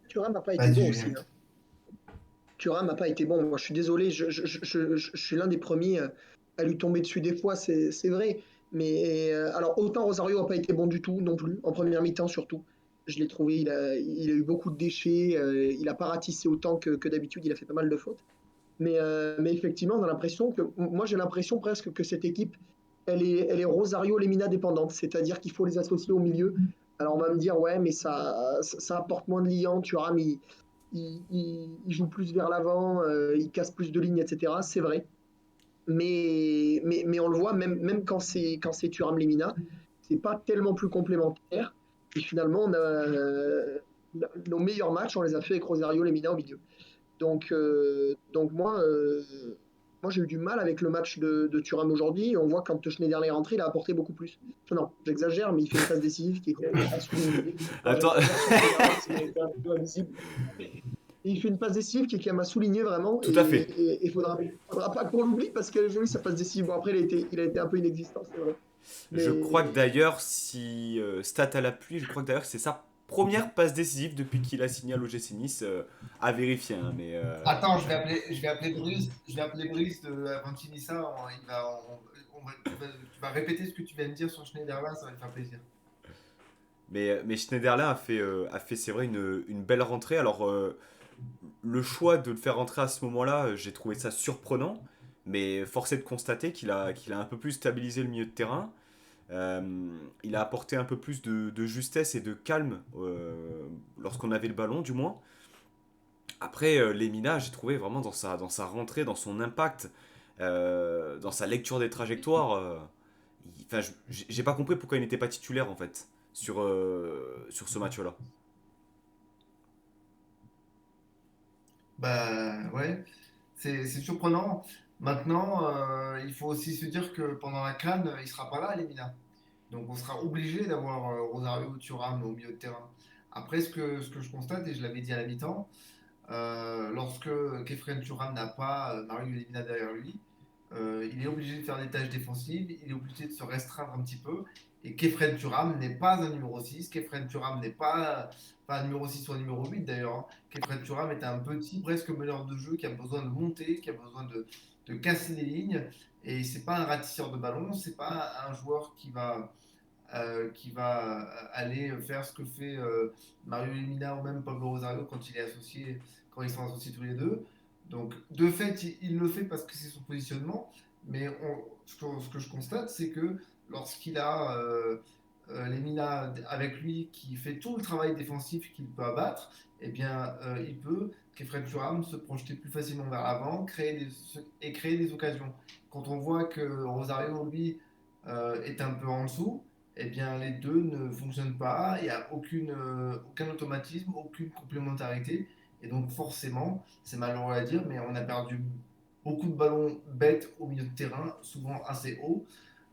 Thuram n'a pas été Vas-y, bon Julien. aussi, hein. Thuram n'a pas été bon. Moi, je suis désolé, je suis l'un des premiers à lui tomber dessus des fois, c'est vrai. Mais alors, autant Rosario n'a pas été bon du tout non plus, en première mi-temps surtout. Je l'ai trouvé, il a eu beaucoup de déchets, il n'a pas ratissé autant que d'habitude, il a fait pas mal de fautes. Mais effectivement, on a l'impression que, moi j'ai l'impression presque que cette équipe, elle est Rosario Lemina dépendante, c'est-à-dire qu'il faut les associer au milieu. Alors on va me dire, ouais, mais ça apporte moins de liant, Thuram, il joue plus vers l'avant, il casse plus de lignes, etc. C'est vrai. Mais on le voit, même quand c'est Thuram Lemina, c'est pas tellement plus complémentaire. Et finalement, nos meilleurs matchs, on les a fait avec Rosario Lemina au milieu. Donc moi, Moi, j'ai eu du mal avec le match de Thuram aujourd'hui. On voit quand Schneiderlin est rentré, il a apporté beaucoup plus. Non, j'exagère, mais il fait une passe décisive qui est quand même à souligner. Alors, Attends, j'exagère sur Schneiderlin parce qu'il a été un peu invisible. Et il fait une passe décisive qui est quand même à souligner vraiment. tout à fait. Et il faudra pas qu'on l'oublie parce qu'elle est jolie, sa passe décisive. Bon, après, il a été un peu inexistant, c'est vrai. Je crois que Mais d'ailleurs, si stat à l'appui, je crois que d'ailleurs c'est sa première passe décisive depuis qu'il a signé à l'OGC Nice, à vérifier. Hein, mais Attends, je vais appeler Brice de Avantinissa. Tu vas répéter ce que tu viens de dire sur Schneiderlin, ça va te faire plaisir. mais Schneiderlin a fait c'est vrai, une belle rentrée. Alors, le choix de le faire rentrer à ce moment-là, j'ai trouvé ça surprenant. Mais force est de constater qu'il a un peu plus stabilisé le milieu de terrain. Il a apporté un peu plus de justesse et de calme lorsqu'on avait le ballon, du moins. Après, Lemina, j'ai trouvé vraiment dans sa rentrée, dans son impact, dans sa lecture des trajectoires. Enfin, j'ai pas compris pourquoi il n'était pas titulaire en fait sur ce match-là. Bah ouais, c'est surprenant. Maintenant, il faut aussi se dire que pendant la CAN, il sera pas là, Lemina. Donc on sera obligé d'avoir Rosario Thuram au milieu de terrain. Après, ce que je constate, et je l'avais dit à la mi-temps, lorsque Kefren Thuram n'a pas Mario Lemina derrière lui, il est obligé de faire des tâches défensives, il est obligé de se restreindre un petit peu. Et Kefren Thuram n'est pas un numéro 6, Kefren Thuram n'est pas un numéro 6 ou un numéro 8 d'ailleurs. Hein. Kefren Thuram est un petit, presque meneur de jeu qui a besoin de monter, qui a besoin de casser des lignes. Et c'est pas un ratisseur de ballon, c'est pas un joueur qui va aller faire ce que fait Mario Lemina ou même Pablo Rosario quand quand ils sont associés tous les deux. Donc, de fait, il le fait parce que c'est son positionnement, mais ce que je constate, c'est que lorsqu'il a Lemina avec lui qui fait tout le travail défensif qu'il peut abattre, eh bien, il peut, Kefren Thuram, se projeter plus facilement vers l'avant et créer des occasions. Quand on voit que Rosario, lui, est un peu en dessous, eh bien, les deux ne fonctionnent pas, il n'y a aucun automatisme, aucune complémentarité. Et donc, forcément, c'est malheureux à dire, mais on a perdu beaucoup de ballons bêtes au milieu de terrain, souvent assez haut,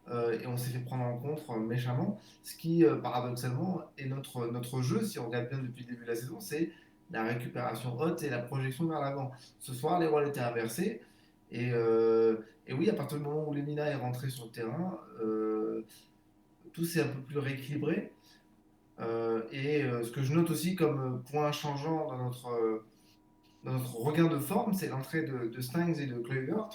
et on s'est fait prendre en compte méchamment. Ce qui, paradoxalement, est notre jeu, si on regarde bien depuis le début de la saison, c'est la récupération haute et la projection vers l'avant. Ce soir, les rôles étaient inversés. Et, euh, et oui, à partir du moment où Lemina est rentré sur le terrain, tout s'est un peu plus rééquilibré. Ce que je note aussi comme point changeant dans notre regain de forme, c'est l'entrée de Stangs et de Kluivert,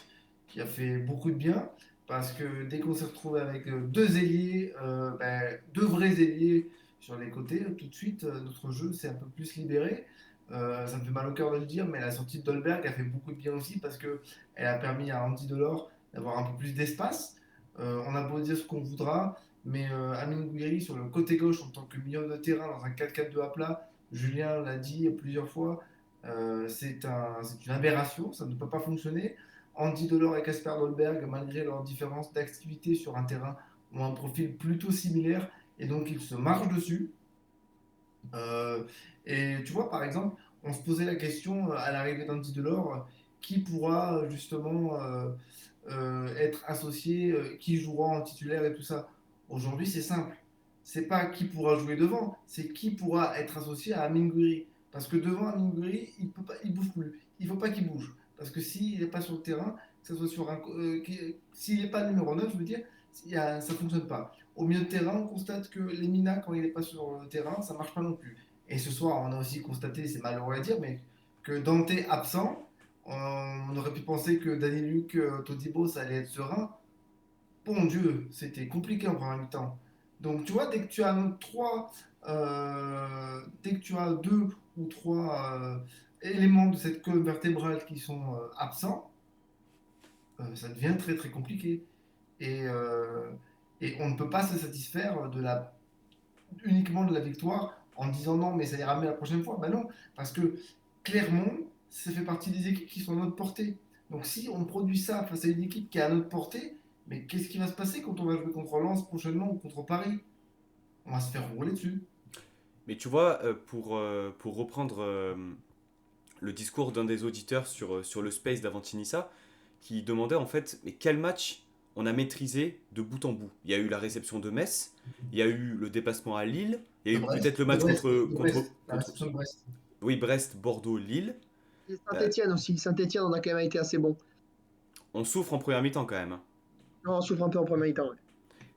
qui a fait beaucoup de bien, parce que dès qu'on s'est retrouvé avec deux ailiers, deux vrais ailiers sur les côtés, tout de suite, notre jeu s'est un peu plus libéré. Ça me fait mal au cœur de le dire, mais la sortie de Dolberg a fait beaucoup de bien aussi, parce qu'elle a permis à Andy Delors d'avoir un peu plus d'espace. On a beau dire ce qu'on voudra, mais Amine Gouiri sur le côté gauche en tant que milieu de terrain dans un 4-4-2 à plat, Julien l'a dit plusieurs fois, c'est une aberration, ça ne peut pas fonctionner. Andy Delors et Casper Dolberg, malgré leur différence d'activité sur un terrain, ont un profil plutôt similaire et donc ils se marchent dessus. Euh, et tu vois, par exemple, on se posait la question à l'arrivée d'Andy Delors, qui pourra justement être associé, qui jouera en titulaire et tout ça. Aujourd'hui, c'est simple. C'est pas qui pourra jouer devant, c'est qui pourra être associé à Amin Gouiri. Parce que devant Amin Gouiri, il peut pas, il bouge plus. Il faut pas qu'il bouge. Parce que s'il n'est pas sur le terrain, que ce soit sur s'il n'est pas numéro 9, je veux dire, ça fonctionne pas. Au milieu de terrain, on constate que Lemina, quand il n'est pas sur le terrain, ça marche pas non plus. Et ce soir, on a aussi constaté, c'est malheureux à dire, mais que Dante absent, on aurait pu penser que Danny Luc, Todibo, ça allait être serein. Bon Dieu, c'était compliqué en première mi-temps. Donc tu vois, dès que tu as deux ou trois éléments de cette colonne vertébrale qui sont absents, ça devient très très compliqué. Et, euh, et on ne peut pas se satisfaire uniquement de la victoire en disant non, mais ça ira mieux la prochaine fois. Ben non, parce que Clermont, ça fait partie des équipes qui sont à notre portée. Donc si on produit ça face à une équipe qui est à notre portée, mais qu'est-ce qui va se passer quand on va jouer contre Lens prochainement ou contre Paris? On va se faire rouler dessus. Mais tu vois, pour reprendre le discours d'un des auditeurs sur le space d'Avantinissa, qui demandaient en fait, mais quel match on a maîtrisé de bout en bout. Il y a eu la réception de Metz, il y a eu le déplacement à Lille, il y a De eu Brest, peut-être le de match Brest, de Brest, la contre réception de Brest. oui, Brest, Bordeaux, Lille. Et Euh, Saint-Etienne aussi. Saint-Etienne, on a quand même été assez bon. on souffre en première mi-temps quand même, hein. Non, on souffre un peu en premier temps. Ouais.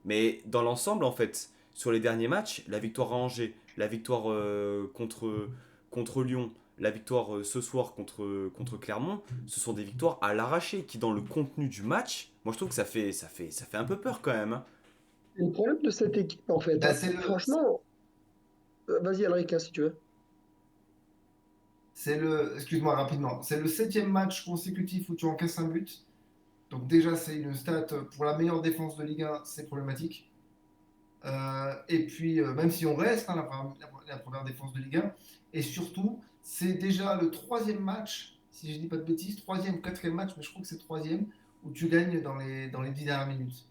Mais dans l'ensemble, en fait, sur les derniers matchs, la victoire à Angers, la victoire contre Lyon, la victoire ce soir contre Clermont, ce sont des victoires à l'arraché qui, dans le contenu du match, moi je trouve que ça fait un peu peur quand même, hein. C'est le problème de cette équipe, en fait. Bah, Hein. Franchement, vas-y, Alric, si tu veux. excuse-moi rapidement, c'est le 7e match consécutif où tu encaisses un but. Donc déjà, c'est une stat pour la meilleure défense de Ligue 1, c'est problématique. Et puis, même si on reste la première défense de Ligue 1, et surtout, c'est déjà le 3e match, si je dis pas de bêtises, 3e ou 4e match, mais je crois que c'est 3e, où tu gagnes dans les 10 dernières minutes.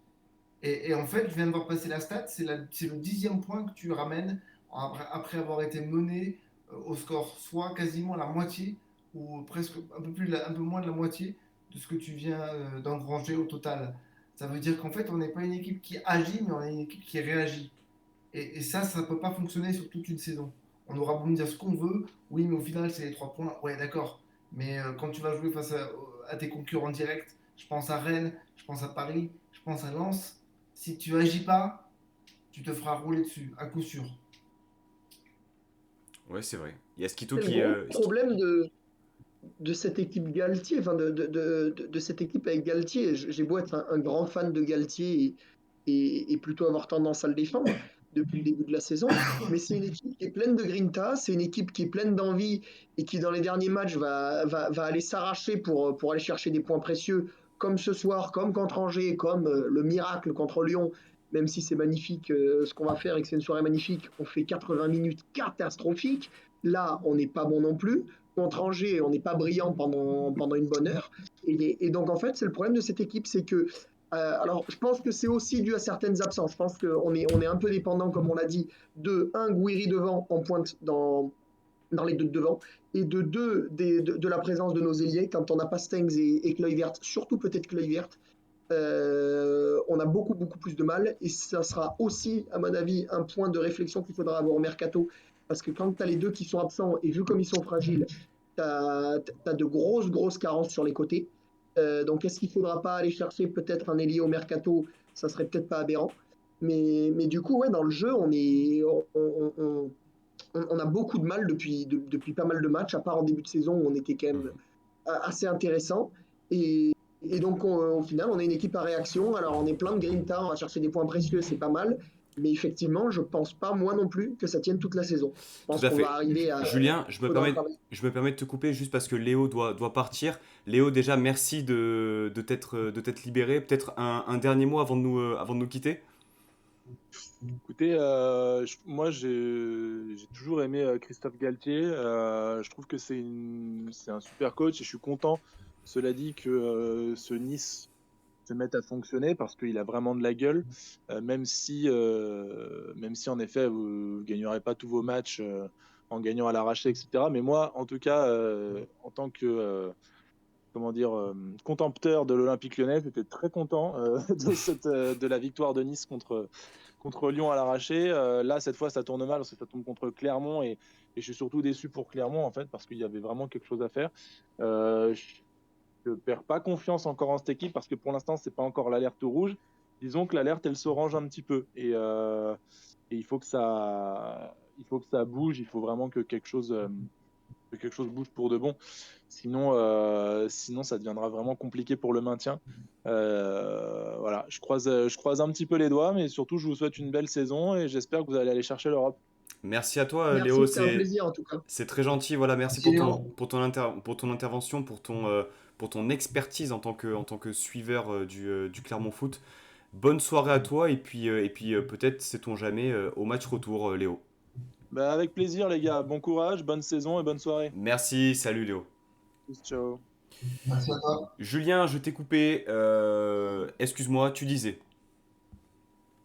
Et en fait, je viens de voir passer la stat, c'est le 10e point que tu ramènes après avoir été mené au score, soit quasiment la moitié, ou presque un peu moins de la moitié de ce que tu viens d'engranger au total. Ça veut dire qu'en fait, on n'est pas une équipe qui agit, mais on est une équipe qui réagit. Et ça ne peut pas fonctionner sur toute une saison. On aura beau me dire ce qu'on veut, oui, mais au final, c'est les 3 points. Ouais, d'accord. Mais quand tu vas jouer face à tes concurrents directs, je pense à Rennes, je pense à Paris, je pense à Lens, si tu agis pas, tu te feras rouler dessus, à coup sûr. Ouais, c'est vrai. Il y a Skito C'est le qui. gros problème de cette équipe Galtier, enfin de cette équipe avec Galtier. J'ai beau être un grand fan de Galtier et plutôt avoir tendance à le défendre depuis le début de la saison, mais c'est une équipe qui est pleine de grinta, c'est une équipe qui est pleine d'envie et qui dans les derniers matchs va aller s'arracher pour aller chercher des points précieux, comme ce soir, comme contre Angers, comme le miracle contre Lyon. Même si c'est magnifique ce qu'on va faire et que c'est une soirée magnifique, on fait 80 minutes catastrophiques. Là, on n'est pas bon non plus contre Angers, on n'est pas brillant pendant une bonne heure. Et donc, en fait, c'est le problème de cette équipe, c'est que. Alors, je pense que c'est aussi dû à certaines absences. Je pense qu'on est un peu dépendant, comme on l'a dit, de un Gouiri devant en pointe dans les deux de devant, et de deux de la présence de nos ailiers, quand on n'a pas Stengs et Kluivert, surtout peut-être Kluivert, on a beaucoup, beaucoup plus de mal. Et ça sera aussi, à mon avis, un point de réflexion qu'il faudra avoir au mercato. Parce que quand tu as les deux qui sont absents, et vu comme ils sont fragiles, tu as de grosses, grosses carences sur les côtés. Donc, est-ce qu'il ne faudra pas aller chercher peut-être un ailier au mercato? Ça serait peut-être pas aberrant. Mais du coup, ouais, dans le jeu, on a beaucoup de mal depuis pas mal de matchs, à part en début de saison où on était quand même Mhm. assez intéressant. Et donc, au final, on est une équipe à réaction. Alors, on est plein de grinta, on va chercher des points précieux, c'est pas mal. Mais effectivement, je pense pas, moi non plus, que ça tienne toute la saison. Je Tout pense à qu'on va fait. arriver à. Julien, Faudra travailler. je me permets de te couper juste parce que Léo doit partir. Léo, déjà, merci de t'être libéré. Peut-être un dernier mot avant de nous quitter. Écoutez, moi j'ai toujours aimé Christophe Galtier. Je trouve que c'est un super coach et je suis content, cela dit, que ce Nice se mette à fonctionner parce qu'il a vraiment de la gueule, même si en effet vous ne gagnerez pas tous vos matchs en gagnant à l'arraché, etc. Mais moi, en tout cas, en tant que comment dire, contempteur de l'Olympique Lyonnais, j'étais très content de la victoire de Nice contre Lyon à l'arraché. Là, cette fois, ça tourne mal parce que ça tombe contre Clermont et je suis surtout déçu pour Clermont en fait parce qu'il y avait vraiment quelque chose à faire. Je ne perds pas confiance encore en cette équipe parce que pour l'instant, c'est pas encore l'alerte rouge. Disons que l'alerte, elle s'orange un petit peu et il faut que ça bouge. Il faut vraiment que quelque chose bouge pour de bon. Sinon, ça deviendra vraiment compliqué pour le maintien. Voilà, je croise un petit peu les doigts, mais surtout, je vous souhaite une belle saison et j'espère que vous allez aller chercher l'Europe. Merci à toi, Merci, Léo. c'était un C'est, plaisir en tout cas. c'est très gentil. Voilà, merci Merci Léo. pour ton intervention, pour ton expertise en tant que suiveur du Clermont Foot. Bonne soirée à toi et puis peut-être, sait-on jamais, au match retour, Léo. Bah, avec plaisir, les gars. Bon courage, bonne saison et bonne soirée. Merci, salut Léo. Ciao. Merci à toi. Julien, je t'ai coupé. Excuse-moi, tu disais.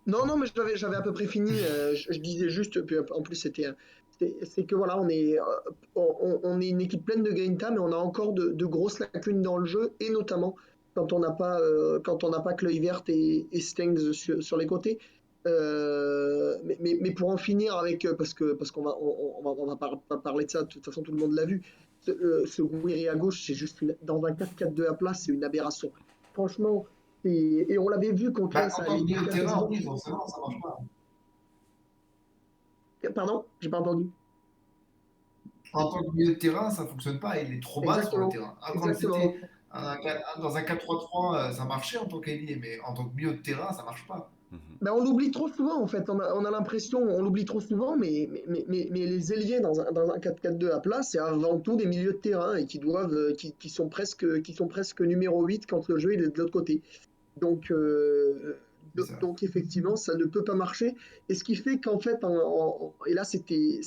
Non, non, mais j'avais à peu près fini. Je disais juste, puis en plus, c'est que voilà, on est une équipe pleine de grinta, mais on a encore de grosses lacunes dans le jeu, et notamment, quand on n'a pas Klöivert et Stengs sur les côtés. Mais pour en finir avec, parce qu'on va, on va pas parler de ça, de toute façon tout le monde l'a vu, ce Gouiri à gauche, c'est juste dans un 4-4-2 à plat, c'est une aberration. Franchement, et on l'avait vu contre Bah, Reims en à tant que milieu de terrain, quasiment. oui, forcément, ça marche pas. Pardon, j'ai pas entendu. En tant que milieu de terrain, ça fonctionne pas. Il est trop bas sur le Exactement, terrain. Alors, quand exactement. c'était dans un 4-3-3, ça marchait en tant qu'ailier, mais en tant que milieu de terrain, ça marche pas. Mhm. Ben, on l'oublie trop souvent, en fait. On a l'impression, on l'oublie trop souvent, mais les ailiers dans un 4-4-2 à plat, c'est avant tout des milieux de terrain et qui sont presque numéro 8 quand le jeu il est de l'autre côté. Donc, C'est ça. donc effectivement, ça ne peut pas marcher. Et ce qui fait qu'en fait, et là c'était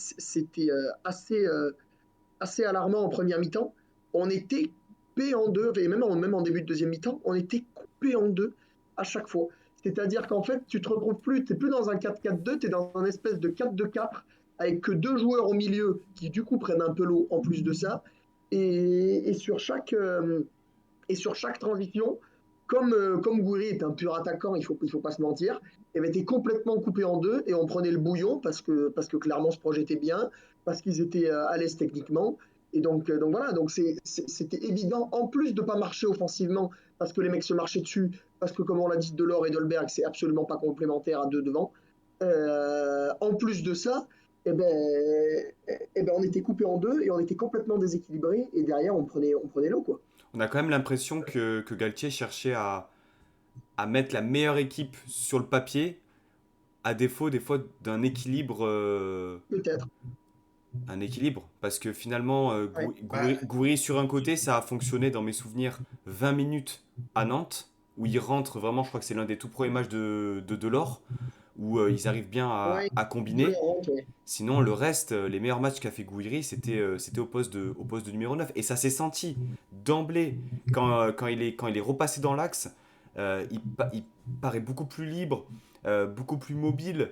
assez alarmant en première mi-temps, on était coupé en deux, et même en début de deuxième mi-temps, on était coupé en deux à chaque fois. C'est-à-dire qu'en fait, tu te retrouves plus, tu n'es plus dans un 4-4-2, tu es dans un espèce de 4-2-4 avec que deux joueurs au milieu qui du coup prennent un peu l'eau en plus de ça. Et sur chaque transition, comme Gouiri est un pur attaquant, il faut pas se mentir, il avait été complètement coupé en deux et on prenait le bouillon parce que clairement se projetait bien, parce qu'ils étaient à l'aise techniquement. Et donc voilà, donc c'était évident, en plus de ne pas marcher offensivement, parce que les mecs se marchaient dessus, parce que comme on l'a dit, Delors et Dolberg, c'est absolument pas complémentaire à deux devant. En plus de ça, on était coupé en deux et on était complètement déséquilibré et derrière on prenait l'eau quoi. On a quand même l'impression que Galtier cherchait à mettre la meilleure équipe sur le papier, à défaut des fois d'un équilibre, Peut-être. un équilibre. Parce que finalement, Ouais. Bah, Gouiri sur un côté, ça a fonctionné dans mes souvenirs 20 minutes à Nantes, où il rentre vraiment, je crois que c'est l'un des tout premiers matchs de Delors, où ils arrivent bien Ouais, à de combiner. Laurent, ouais. Sinon, le reste, les meilleurs matchs qu'a fait Gouiri, c'était au poste de numéro 9. Et ça s'est senti d'emblée quand il est repassé dans l'axe. Il paraît beaucoup plus libre, beaucoup plus mobile.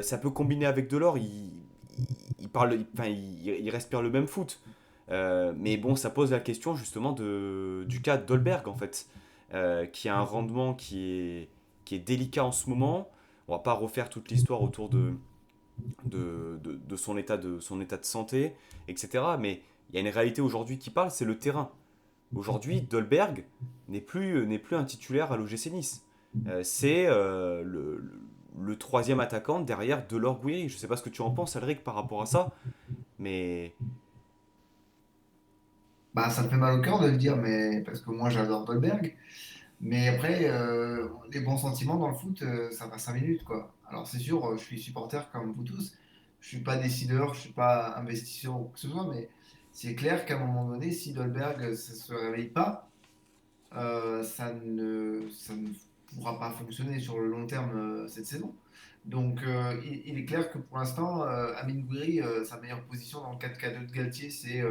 Ça peut combiner avec Delors. Il respire le même foot. Mais bon, ça pose la question justement du cas de Dolberg, en fait, qui a un rendement qui est délicat en ce moment. On va pas refaire toute l'histoire autour de son état de santé, etc. Mais il y a une réalité aujourd'hui qui parle, c'est le terrain. Aujourd'hui, Dolberg n'est plus un titulaire à l'OGC Nice. C'est le troisième attaquant derrière Delors Gouiri. Je sais pas ce que tu en penses, Alric, par rapport à ça, mais bah, ça me fait mal au cœur de le dire, mais parce que moi j'adore Dolberg. Mais après, les bons sentiments dans le foot, ça va 5 minutes, quoi. Alors c'est sûr, je suis supporter comme vous tous. Je suis pas décideur, je suis pas investisseur ou quoi que ce soit, mais c'est clair qu'à un moment donné, si Dolberg ne se réveille pas, ça ne pourra pas fonctionner sur le long terme cette saison. Donc il est clair que pour l'instant, Amine Gouiri, sa meilleure position dans le 4-4-2 de Galtier, c'est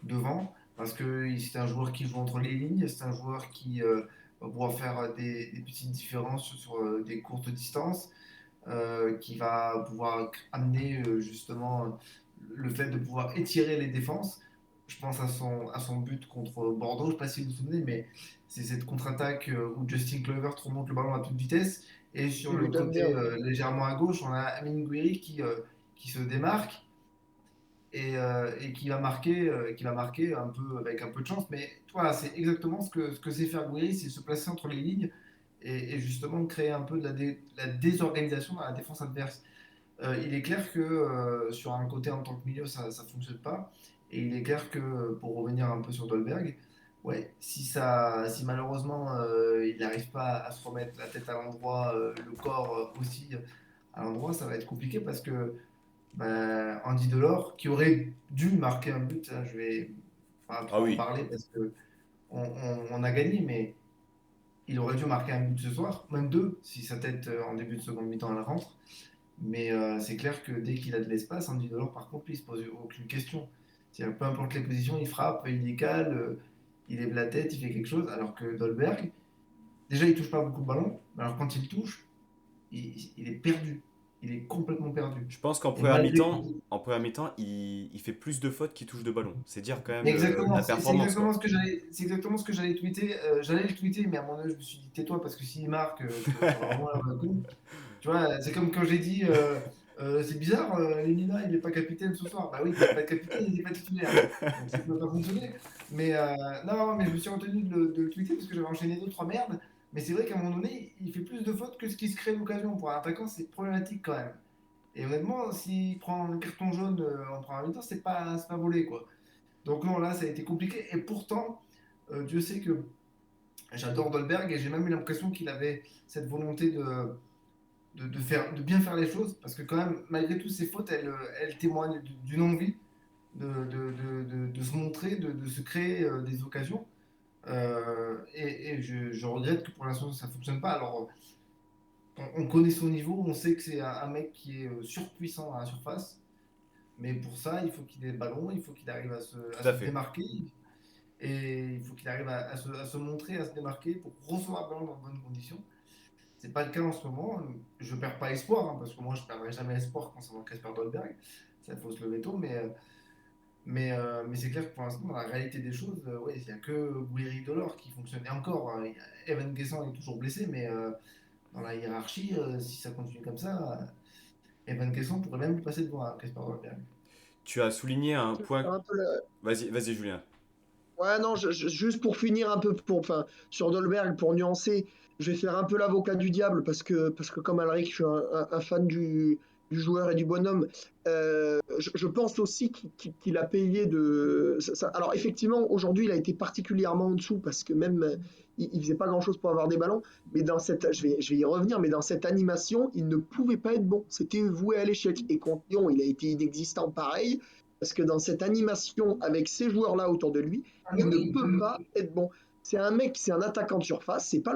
devant, parce que c'est un joueur qui joue entre les lignes, c'est un joueur qui va pouvoir faire des petites différences sur des courtes distances, qui va pouvoir amener justement le fait de pouvoir étirer les défenses. Je pense à son but contre Bordeaux, je ne sais pas si vous vous souvenez, mais c'est cette contre-attaque où Justin Kluivert remonte le ballon à toute vitesse. Et sur Il le lui donne côté bien. légèrement à gauche, on a Amine Gouiri qui se démarque et qui va marquer un peu avec un peu de chance. Mais toi, c'est exactement ce que sait faire Gouiri, c'est se placer entre les lignes et justement créer un peu de la désorganisation dans la défense adverse. Il est clair que sur un côté en tant que milieu, ça ne fonctionne pas. Et il est clair que pour revenir un peu sur Dolberg, ouais, si malheureusement il n'arrive pas à se remettre la tête à l'endroit, le corps aussi à l'endroit, ça va être compliqué parce que Andy Delors, qui aurait dû marquer un but, hein, je vais pas ah trop en oui. parler parce que on a gagné, mais il aurait dû marquer un but ce soir, même deux, si sa tête en début de seconde mi-temps elle rentre. Mais c'est clair que dès qu'il a de l'espace, Andy Delors, par contre, lui, il se pose aucune question. C'est-à-dire, peu importe les positions, il frappe, il décale, il lève la tête, il fait quelque chose. Alors que Dolberg, déjà, il touche pas beaucoup de ballons, mais alors quand il touche, il est perdu. il est complètement perdu. Je pense qu'en Et première malgré mi-temps, tout, en première mi-temps, il fait plus de fautes qu'il touche de ballon. C'est dire quand même exactement, la c'est performance, exactement quoi. ce que c'est exactement ce que j'allais tweeter. J'allais le tweeter, mais à mon avis, je me suis dit tais-toi parce que s'il marque, tu vas vraiment l'air con. Tu vois, c'est comme quand j'ai dit c'est bizarre, Lemina, il n'est pas capitaine ce soir. Bah oui, il peut pas être capitaine, il n'est pas titulaire. Donc ça peut pas fonctionner. Mais non, mais je me suis retenu de le tweeter parce que j'avais enchaîné deux, trois merdes. Mais c'est vrai qu'à un moment donné, il fait plus de fautes que ce qui se crée l'occasion. Pour un attaquant, c'est problématique quand même. Et honnêtement, s'il prend le carton jaune en première mi-temps, c'est pas volé, quoi. Donc non, là, ça a été compliqué. Et pourtant, Dieu sait que j'adore Dolberg et j'ai même eu l'impression qu'il avait cette volonté de bien faire les choses. Parce que quand même, malgré toutes ces fautes, elles témoignent d'une envie de se montrer, de se créer des occasions. Et je regrette que pour l'instant, ça ne fonctionne pas. Alors, on connaît son niveau, on sait que c'est un mec qui est surpuissant à la surface. Mais pour ça, il faut qu'il ait le ballon, il faut qu'il arrive à Tout à se fait. démarquer. Et il faut qu'il arrive à se montrer, à se démarquer pour recevoir le ballon dans de bonnes conditions. C'est pas le cas en ce moment. Je perds pas espoir, hein, parce que moi je perdrai jamais espoir concernant Casper Dolberg. Ça, il faut se lever tôt, mais c'est clair que pour l'instant, dans la réalité des choses, ouais, il n'y a que Guiri Delors qui fonctionne. Et encore, Evan Guessant est toujours blessé, mais dans la hiérarchie, si ça continue comme ça, Evan Guessant pourrait même lui passer devant Casper Dolberg. Tu as souligné un point. Un peu le- Vas-y, vas-y, Julien. Ouais, non, juste pour finir un peu enfin, sur Dolberg, pour nuancer, je vais faire un peu l'avocat du diable parce que comme Alric, je suis un fan du joueur et du bonhomme. Je pense aussi qu'il a payé de. Alors, effectivement, aujourd'hui, il a été particulièrement en dessous parce que même il faisait pas grand-chose pour avoir des ballons. Mais je vais y revenir, mais dans cette animation, il ne pouvait pas être bon. C'était voué à l'échec. Et contre Lyon, il a été inexistant pareil parce que dans cette animation avec ces joueurs-là autour de lui, Ah, mais il ne oui, peut pas être bon. C'est un mec, c'est un attaquant de surface, c'est pas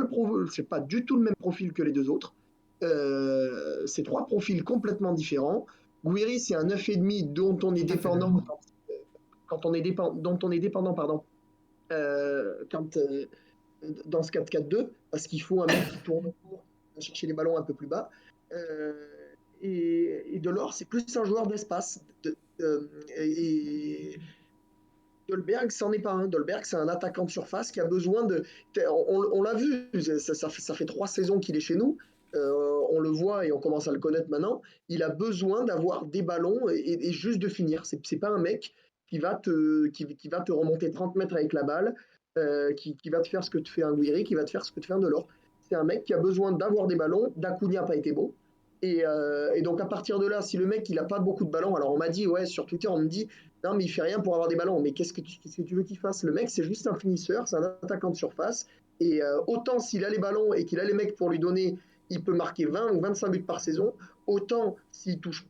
du tout le même profil que les deux autres. C'est trois profils complètement différents. Guiri, c'est un 9,5 dont on est tout à fait dépendant d'accord. dont on est dépendant pardon, quand, dans ce 4-4-2, parce qu'il faut un mec qui tourne autour, qui va chercher les ballons un peu plus bas. Et Delors, c'est plus un joueur d'espace. Et Dolberg, c'en est pas un. Dolberg, c'est un attaquant de surface qui a besoin de. On l'a vu, ça fait 3 saisons qu'il est chez nous. On le voit et on commence à le connaître maintenant. Il a besoin d'avoir des ballons et juste de finir. C'est pas un mec qui va te remonter 30 mètres avec la balle, qui va te faire ce que te fait un Guiri, qui va te faire ce que te fait un Delors. C'est un mec qui a besoin d'avoir des ballons. Dacunia n'a pas été bon. Et donc à partir de là, si le mec il a pas beaucoup de ballons, alors on m'a dit, ouais, sur Twitter, on me dit, non, mais il fait rien pour avoir des ballons. Mais qu'est-ce que tu veux qu'il fasse? Le mec, c'est juste un finisseur, c'est un attaquant de surface. Et autant s'il a les ballons et qu'il a les mecs pour lui donner, il peut marquer 20 ou 25 buts par saison. Autant s'il touche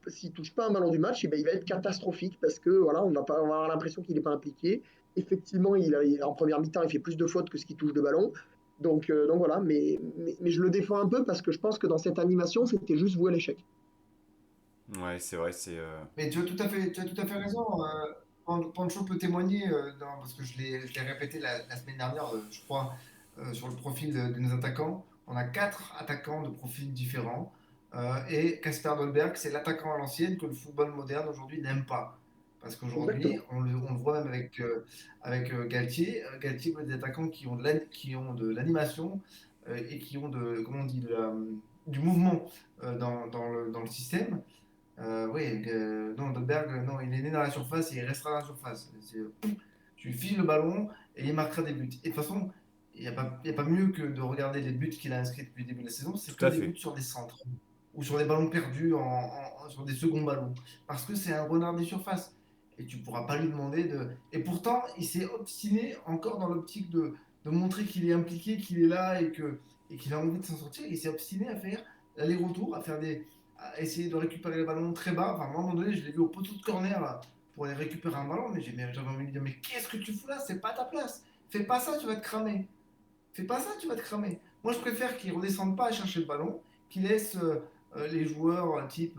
pas un ballon du match, eh ben, il va être catastrophique parce que voilà, on va avoir l'impression qu'il n'est pas impliqué. Effectivement, en première mi-temps, il fait plus de fautes que ce qu'il touche de ballon. Donc voilà, mais je le défends un peu parce que je pense que dans cette animation, c'était juste voué à l'échec. Ouais, c'est vrai, c'est. Mais tu as tout à fait raison. Pancho peut témoigner, parce que je l'ai répété la semaine dernière, je crois, sur le profil de nos attaquants. On a quatre attaquants de profils différents. Et Casper Dolberg, c'est l'attaquant à l'ancienne que le football moderne aujourd'hui n'aime pas. Parce qu'aujourd'hui, Exactement. on le voit même avec Galtier. Galtier veut des attaquants qui ont de l'animation et qui ont comment on dit, du mouvement dans le système. Oui, non, Dolberg, non, il est né dans la surface et il restera dans la surface. Tu lui files le ballon et il marquera des buts. Et de toute façon, il y a pas mieux que de regarder les buts qu'il a inscrits depuis le début de la saison, c'est Tout que à des buts fait. sur des centres ou sur des ballons perdus sur des seconds ballons. Parce que c'est un renard des surfaces. Et tu pourras pas lui demander de. Et pourtant, il s'est obstiné encore dans l'optique de montrer qu'il est impliqué, qu'il est là et qu'il a envie de s'en sortir. Il s'est obstiné à faire l'aller-retour, à essayer de récupérer les ballons très bas. Enfin, à un moment donné, je l'ai vu au poteau de corner là, pour aller récupérer un ballon, mais j'avais envie de dire, mais qu'est-ce que tu fous là? C'est pas ta place. Fais pas ça, tu vas te cramer. Fais pas ça, tu vas te cramer. Moi, je préfère qu'ils redescendent pas à chercher le ballon, qu'ils laissent les joueurs type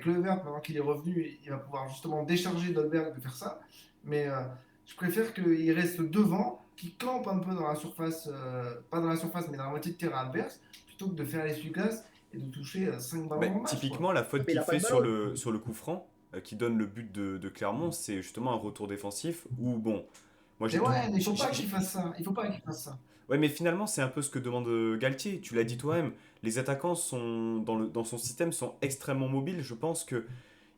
Kluivert, maintenant qu'il est revenu, il va pouvoir justement décharger Dolberg de faire ça. Mais je préfère qu'il reste devant, qu'il campe un peu dans la surface, pas dans la surface, mais dans la moitié de terrain adverse, plutôt que de faire les glace et de toucher 5 Bah, ballons en match, quoi. typiquement, la faute Mais il qu'il a pas fait le ballon. sur le coup franc, qui donne le but de Clermont, c'est justement un retour défensif où, bon, moi Mais j'ai tout. ouais, mais il faut pas qu'il fasse ça. Il faut pas qu'il fasse ça. Ouais, mais finalement, c'est un peu ce que demande Galtier. Tu l'as dit toi-même, les attaquants sont, dans son système sont extrêmement mobiles. Je pense que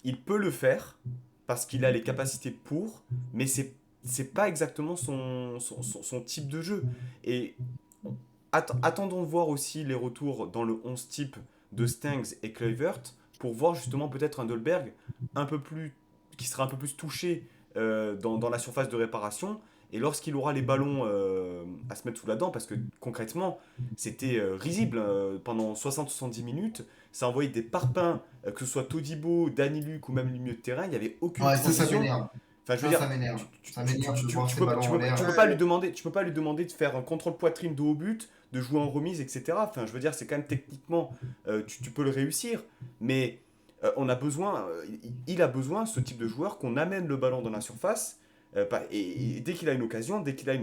il peut le faire parce qu'il a les capacités pour, mais c'est pas exactement son type de jeu. Et attendons de voir aussi les retours dans le 11 type de Stengs et Kluivert pour voir justement peut-être un Dolberg un peu plus, qui sera un peu plus touché dans la surface de réparation. Et lorsqu'il aura les ballons à se mettre sous la dent, parce que concrètement, c'était risible pendant 60-70 minutes, ça envoyait des parpaings, que ce soit Todibo, Danny Luc ou même le milieu de terrain, il n'y avait aucune Ouais, ça transition. m'énerve. Enfin, je veux dire, Ça m'énerve. Ça m'énerve de voir ces ballons en tu l'air. peux pas lui Ouais, demander, tu peux pas lui demander de faire un contrôle poitrine de haut but, de jouer en remise, etc. Enfin, je veux dire, c'est quand même techniquement, tu peux le réussir, mais il a besoin, ce type de joueur, qu'on amène le ballon dans la surface, et dès qu'il a une occasion, dès qu'il a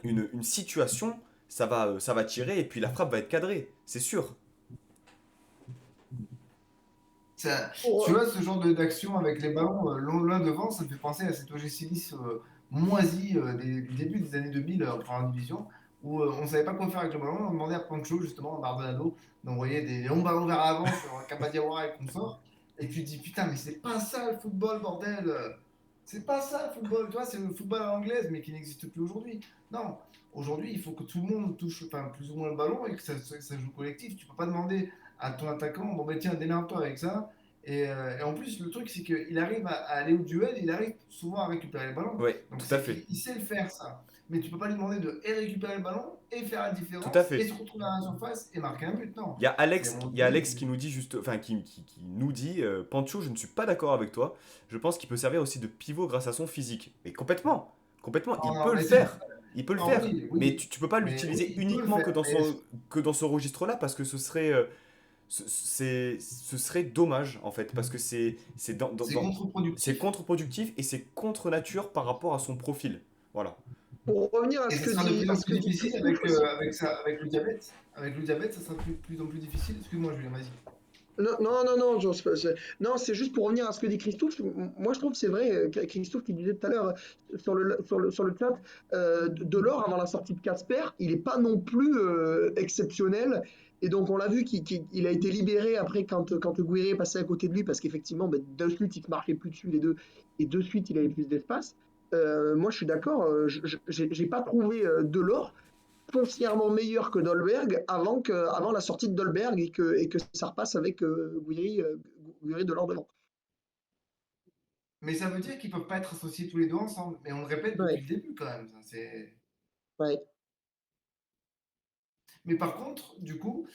une situation, ça va tirer, et puis la frappe va être cadrée, c'est sûr. Tu pour, vois, ce genre d'action avec les ballons loin devant, ça me fait penser à cette OGC Nice moisie du début des années 2000 en première division, où on ne savait pas quoi faire avec le ballon. On demandait à Pancho, justement, à Mardonado, d'envoyer des longs ballons vers l'avant sur Kabadiawara et consort. Et tu te dis, putain, mais c'est pas ça le football, bordel! C'est pas ça le football, tu vois, c'est le football à l'anglaise, mais qui n'existe plus aujourd'hui. Non, aujourd'hui, il faut que tout le monde touche enfin, plus ou moins le ballon et que ça joue collectif. Tu peux pas demander à ton attaquant, bon, ben tiens, démerde-toi avec ça. Et en plus, le truc, c'est qu'il arrive à aller au duel, il arrive souvent à récupérer le ballon. Ouais, Donc, tout à fait. il sait le faire, ça. Mais tu peux pas lui demander de et récupérer le ballon, et faire la Tout à différence, et fait. se retrouver à la surface, et marquer un but. Non. C'est à un moment Il y a donné. Alex qui nous dit juste, enfin qui nous dit, Pancho, je ne suis pas d'accord avec toi. Je pense qu'il peut servir aussi de pivot grâce à son physique. Mais complètement, complètement, Non, il non, peut le mais faire. Il peut le non, faire. oui, Mais oui. tu peux pas Mais oui, l'utiliser il peut le uniquement faire. Mais que dans ce registre-là parce que ce serait dommage en fait parce que c'est c'est contre-productif. contre-productif et c'est contre nature par rapport à son profil. Voilà. pour revenir Et ce sera de plus à en ce plus que dit difficile Christophe aussi. avec le diabète. Avec le diabète, ça sera de plus en plus difficile. Excuse-moi, Julien, vas-y. Non, non, non, non, non, c'est juste pour revenir à ce que dit Christophe. Moi, je trouve que c'est vrai, Christophe qui disait tout à l'heure sur le chat, Delors, avant la sortie de Casper, il n'est pas non plus exceptionnel. Et donc, on l'a vu qu'il a été libéré après quand Guéry est passé à côté de lui, parce qu'effectivement, ben, de suite, il ne marchait plus dessus les deux, et de suite, il avait plus d'espace. Moi, je suis d'accord, je n'ai pas trouvé Delors foncièrement meilleur que Dolberg avant la sortie de Dolberg et que ça repasse avec Guiri de l'or devant. Mais ça veut dire qu'ils peuvent pas être associés tous les deux ensemble. Mais on le répète depuis Ouais, le début quand même. Ça, c'est... ouais. Mais par contre, du coup,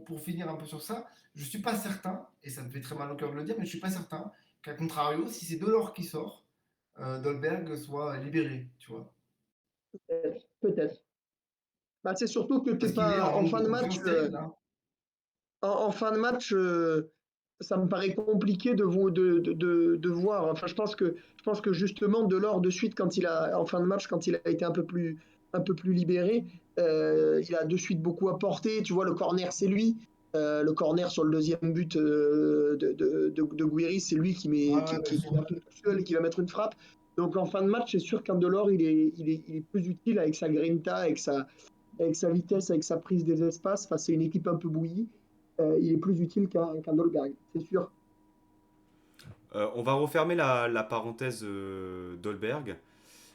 pour finir un peu sur ça, je suis pas certain, et ça me fait très mal au cœur de le dire, mais je suis pas certain qu'à contrario, si c'est Delors qui sort, Dolberg soit libéré, tu vois. Peut-être. Peut-être. Bah, c'est surtout que t'es Parce qu'il est pas en en manque fin de de match. confiance terrible, hein. En fin de match, ça me paraît compliqué de voir. Enfin, je pense que justement, Delors, de suite, en fin de match, quand il a été un peu plus libéré, il a de suite beaucoup apporté. Tu vois, le corner, c'est lui. Le corner sur le deuxième but de Guiri, c'est lui Ouais, ouais, bien qui sûr. est un peu tout seul et qui va mettre une frappe. Donc en fin de match, c'est sûr qu'un Delors, il est plus utile avec sa grinta, avec sa vitesse, avec sa prise des espaces. Enfin, c'est une équipe un peu bouillie. Il est plus utile qu'un Dolberg, c'est sûr. On va refermer la parenthèse Dolberg.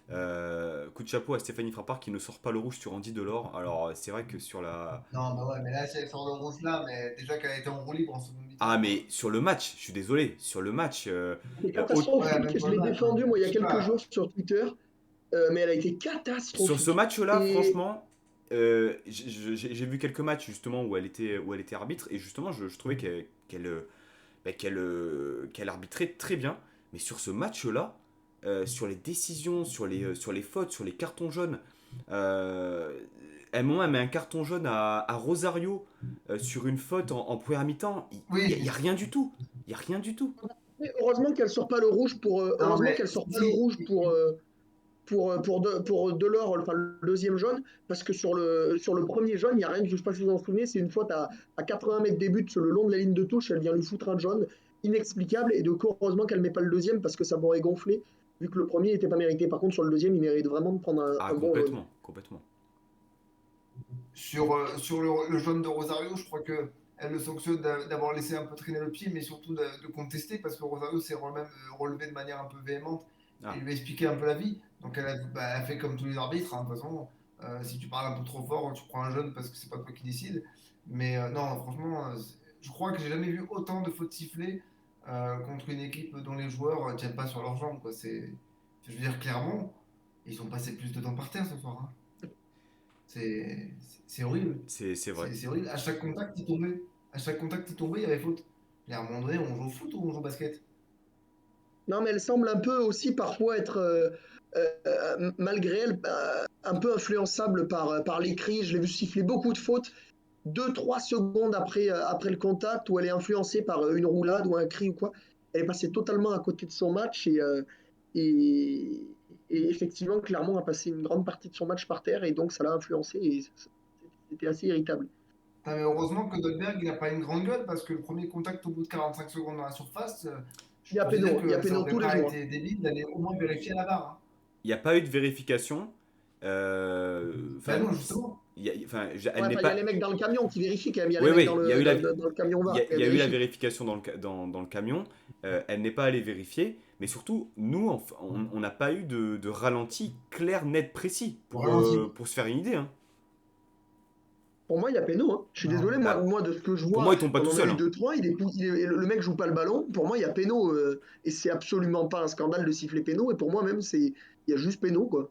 Coup de chapeau à Stéphanie Frappard qui ne sort pas le rouge sur Andy Delors. Alors c'est vrai que sur la... Non, bah ouais, mais là, si elle sort le rouge là, mais déjà qu'elle a été en roue libre en seconde Ah mi-temps. mais sur le match, je suis désolé, sur le match... C'est Ouais, catastrophique. même Je pour le l'ai match, hein. défendu, moi, il y Je a sais quelques pas. jours sur Twitter, mais elle a été Sur ce catastrophique. match-là, Et franchement, j'ai vu quelques matchs justement où elle était arbitre et justement je trouvais qu'elle arbitrait très bien. Mais sur ce match-là, sur les décisions, sur les fautes, sur les cartons jaunes, à un moment elle met un carton jaune à Rosario sur une faute en première mi-temps. Oui, Il y a rien du tout. Il y a rien du tout. heureusement qu'elle sort pas le rouge non, heureusement mais qu'elle sort pas le si, rouge pour Delors, enfin le deuxième jaune, parce que sur le premier jaune, il n'y a rien, je ne sais pas si vous en souvenez, c'est une faute à 80 mètres des buts sur le long de la ligne de touche, elle vient lui foutre un jaune inexplicable, et donc heureusement qu'elle ne met pas le deuxième, parce que ça m'aurait gonflé, vu que le premier n'était pas mérité. Par contre, sur le deuxième, il mérite vraiment de prendre Ah, un bon jaune. complètement. Sur le jaune de Rosario, je crois que elle le sanctionne d'avoir laissé un peu traîner le pied, mais surtout de contester, parce que Rosario s'est relevé de manière un peu véhémente et Ah, lui a expliqué un peu la vie. Donc elle a fait comme tous les arbitres, hein, de toute façon. Si tu parles un peu trop fort, tu prends un jaune parce que c'est pas toi qui décide. Mais non, franchement, je crois que j'ai jamais vu autant de fautes sifflées contre une équipe dont les joueurs tiennent pas sur leurs jambes, quoi. Je veux dire, clairement, ils ont passé plus de temps par terre ce soir, hein. C'est horrible. c'est vrai. C'est horrible. À chaque contact, il tombait. À chaque contact, il tombait, il y avait faute. Et à un moment donné, on joue au foot ou on joue au basket? Non, mais elle semble un peu aussi parfois être, malgré elle, un peu influençable par l'écrit. Je l'ai vu siffler beaucoup de fautes 2-3 secondes après le contact, où elle est influencée par une roulade ou un cri ou quoi. Elle est passée totalement à côté de son match et, et effectivement, clairement, a passé une grande partie de son match par terre et donc ça l'a influencé et c'était assez irritable. Ah, mais heureusement que Dolberg, il n'a pas une grande gueule parce que le premier contact au bout de 45 secondes dans la surface, je peux te dire Il y a que ça péno aurait tous les pas jours. été débile d'aller au moins vérifier la barre, hein. Il n'y a pas eu de vérification. Ben Enfin, non, justement. elle Ouais, n'est enfin, il y a les pas. mecs dans le camion qui vérifient quand même. Il y a les Oui, mecs dans oui, il y a eu dans le camion VAR qui il y a eu la vérifient. vérification dans le camion. Elle n'est pas allée vérifier. Mais surtout, nous, on n'a pas eu de ralenti clair, net, précis Au ralenti. pour se faire une idée, hein. Pour moi, il y a péno, hein. Je suis Non. désolé, Bah, moi, de ce que je pour moi, vois, il tombe pas on tout en a seul, eu hein. deux, trois. Le mec joue pas le ballon. Pour moi, il y a péno. Et c'est absolument pas un scandale de siffler péno. Et pour moi, même, il y a juste péno, quoi.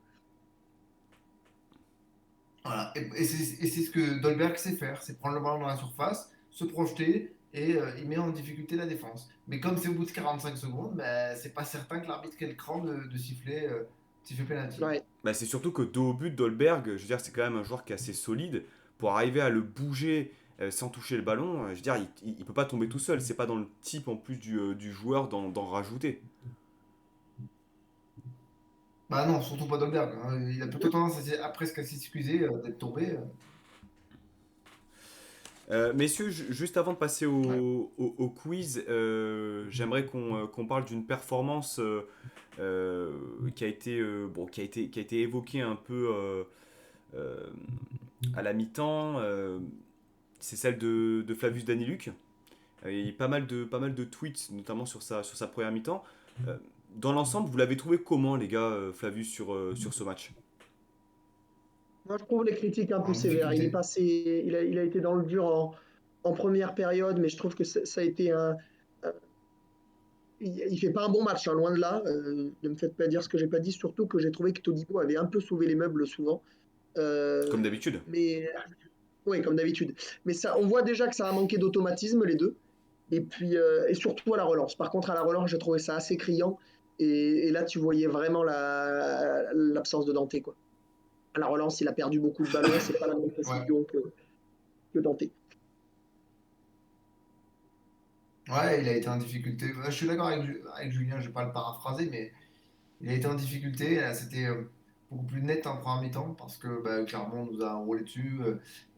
Voilà. Et c'est ce que Dolberg sait faire, c'est prendre le ballon dans la surface, se projeter et il met en difficulté la défense. Mais comme c'est au bout de 45 secondes, ben, c'est pas certain que l'arbitre ait le cran de siffler penalty. Ouais. Bah, c'est surtout que dos au but, Dolberg, je veux dire, c'est quand même un joueur qui est assez solide. Pour arriver à le bouger sans toucher le ballon, je veux dire, il peut pas tomber tout seul. C'est pas dans le type en plus du joueur d'en rajouter. Bah non, surtout pas Dolberg, hein. Il a plutôt tendance à presque à s'excuser d'être tombé. Messieurs, juste avant de passer Ouais. au quiz, j'aimerais qu'on parle d'une performance qui a été, qui a été évoquée un peu euh, à la mi-temps. C'est celle de Flavius Daniluk. Il y a eu pas mal de tweets, notamment sur sa première mi-temps. Euh, dans l'ensemble, vous l'avez trouvé comment, les gars, Flavius, sur ce match? Moi, je trouve les critiques un peu En sévères. Il est difficulté. passé, il a été dans le dur en première période, mais je trouve que ça a été un- il fait pas un bon match, hein, loin de là. Ne me faites pas dire ce que j'ai pas dit, surtout que j'ai trouvé que Todibo avait un peu sauvé les meubles souvent. Comme Euh, d'habitude. mais oui, comme d'habitude. Mais ça, on voit déjà que ça a manqué d'automatisme, les deux. Et puis, et surtout à la relance. Par contre, à la relance, j'ai trouvé ça assez criant. Et là, tu voyais vraiment l'absence de Dante, quoi. À la relance, il a perdu beaucoup de ballons. C'est pas la même Ouais. précision que Dante. Ouais, il a été en difficulté. Je suis d'accord avec Julien, je vais pas le paraphraser, mais il a été en difficulté. Là, c'était beaucoup plus net en première mi-temps parce que bah, Clermont nous a roulé dessus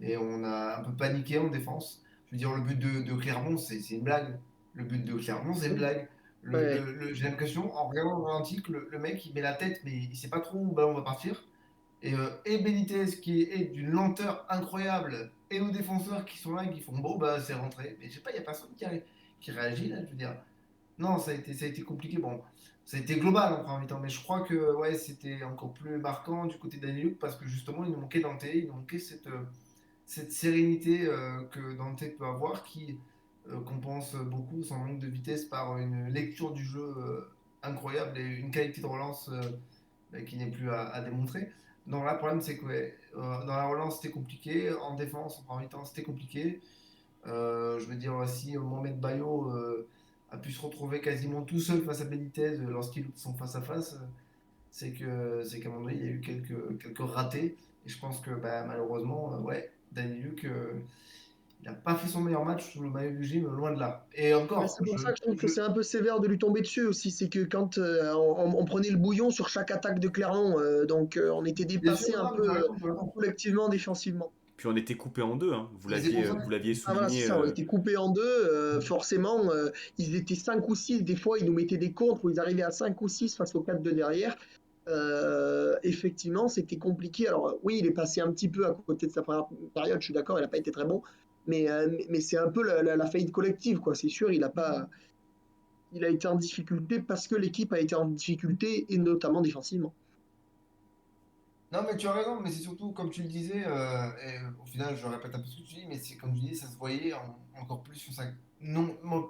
et on a un peu paniqué en défense. Je veux dire, le but de Clermont, c'est une blague. Le but de Clermont, c'est une blague. Ouais. J'ai l'impression, en regardant le ralenti, que le mec, il met la tête, mais il sait pas trop où le ballon va partir. Et Benitez, qui est d'une lenteur incroyable, et nos défenseurs qui sont là et qui font bon, bah c'est rentré. Mais je sais pas, il n'y a personne qui réagit là, je veux dire. Non, ça a été compliqué. Bon, ça a été global en première mi-temps, mais je crois que ouais, c'était encore plus marquant du côté d'Aneluk parce que justement, il nous manquait Dante, il nous manquait cette sérénité que Dante peut avoir qui compense beaucoup son manque de vitesse par une lecture du jeu incroyable et une qualité de relance qui n'est plus à démontrer. Donc là, le problème, c'est que ouais, dans la relance, c'était compliqué. En défense, en première mi-temps, c'était compliqué. Je veux dire, si Mohamed Bayo a pu se retrouver quasiment tout seul face à Benitez lorsqu'ils sont face à face, c'est qu'à un moment donné, il y a eu quelques ratés. Et je pense que bah, malheureusement, ouais, Danny Luc, il n'a pas fait son meilleur match sous le maillot du gym, loin de là. Et encore, C'est pour ça que je trouve que c'est un peu sévère de lui tomber dessus aussi. C'est que quand on prenait le bouillon sur chaque attaque de Clermont, on était bien sûr, dépassé un non, mais peu tu as raison. collectivement, défensivement. Puis on était coupé en deux, hein. Mais c'est pour ça Vous l'aviez Ah voilà, c'est souligné. ça, on était coupés en deux. Forcément, ils étaient 5 ou 6. Des fois, ils nous mettaient des contres où ils arrivaient à 5 ou 6 face aux 4 de derrière. Effectivement, c'était compliqué. Alors, oui, il est passé un petit peu à côté de sa première période, je suis d'accord, il n'a pas été très bon. Mais c'est un peu la faillite collective, quoi. C'est sûr, il a été en difficulté parce que l'équipe a été en difficulté, et notamment défensivement. non, mais tu as raison, mais c'est surtout, comme tu le disais, et au final, je répète un peu ce que tu dis, mais c'est comme tu dis, ça se voyait encore plus sur sa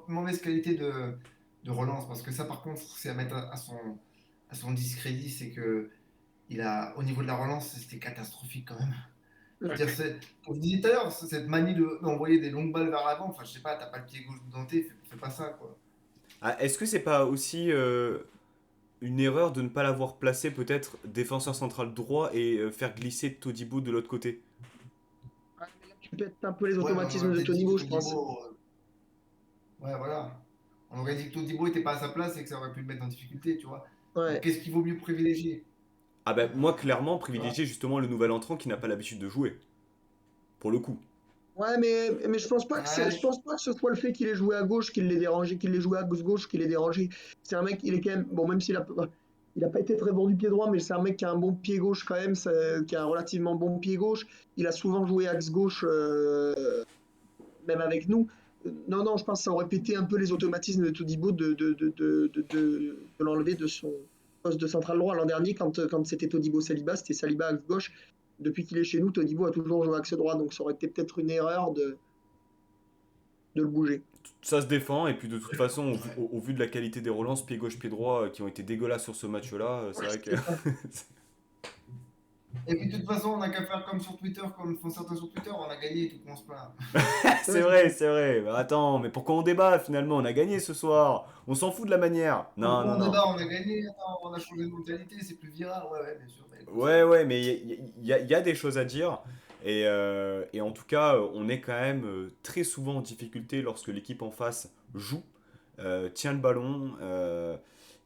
mauvaise qualité de relance, parce que ça, par contre, c'est à mettre à son discrédit, c'est que au niveau de la relance, c'était catastrophique quand même. Je veux dire, comme je disais tout à l'heure, cette manie d'envoyer des longues balles vers l'avant, enfin, je sais pas, t'as pas le pied gauche denté, fais pas ça, quoi. Ah, est-ce que c'est pas aussi une erreur de ne pas l'avoir placé peut-être défenseur central droit et faire glisser Todibo de l'autre côté? Tu pètes un peu les Ouais, mais on aurait automatismes de peut-être dit que Todibo, je pense. Todibo, ouais, voilà. On aurait dit que Todibo était pas à sa place et que ça aurait pu le mettre en difficulté, tu vois. Donc, Ouais. qu'est-ce qu'il vaut mieux privilégier, Ah ben moi clairement tu vois? privilégier justement le nouvel entrant qui n'a pas l'habitude de jouer. Pour le coup. Ouais, mais je Ouais, pense pas que ce soit le fait qu'il ait joué à gauche qui l'ait dérangé, qu'il ait joué à gauche qui l'ait dérangé. C'est un mec, il est quand même, bon, même il a pas été très bon du pied droit, mais c'est un mec qui a un bon pied gauche quand même, qui a un relativement bon pied gauche. Il a souvent joué axe gauche, même avec nous. Non, non, je pense que ça aurait pété un peu les automatismes de Todibo de l'enlever de son poste de central droit. L'an dernier, quand c'était Todibo Saliba, c'était Saliba axe gauche. Depuis qu'il est chez nous, Todibo a toujours joué axe droit, donc ça aurait été peut-être une erreur de le bouger. Ça se défend et puis de toute façon ouais. au vu de la qualité des relances pied gauche pied droit qui ont été dégueulasses sur ce match-là, c'est vrai que C'est ça. Et puis, de toute façon, on n'a qu'à faire comme sur Twitter, comme font certains sur Twitter, on a gagné et tout le monde se plaint. c'est Ouais, vrai, c'est vrai. Bah, attends, mais pourquoi on débat finalement? On a gagné ce soir. On s'en fout de la manière. Non, Pourquoi non, on non. débat, on a gagné, attends, on a changé de mentalité, c'est plus viral. Ouais, ouais, bien sûr. Bah, écoute, Ouais, ouais, mais il y a des choses à dire. Et en tout cas, on est quand même très souvent en difficulté lorsque l'équipe en face joue, tient le ballon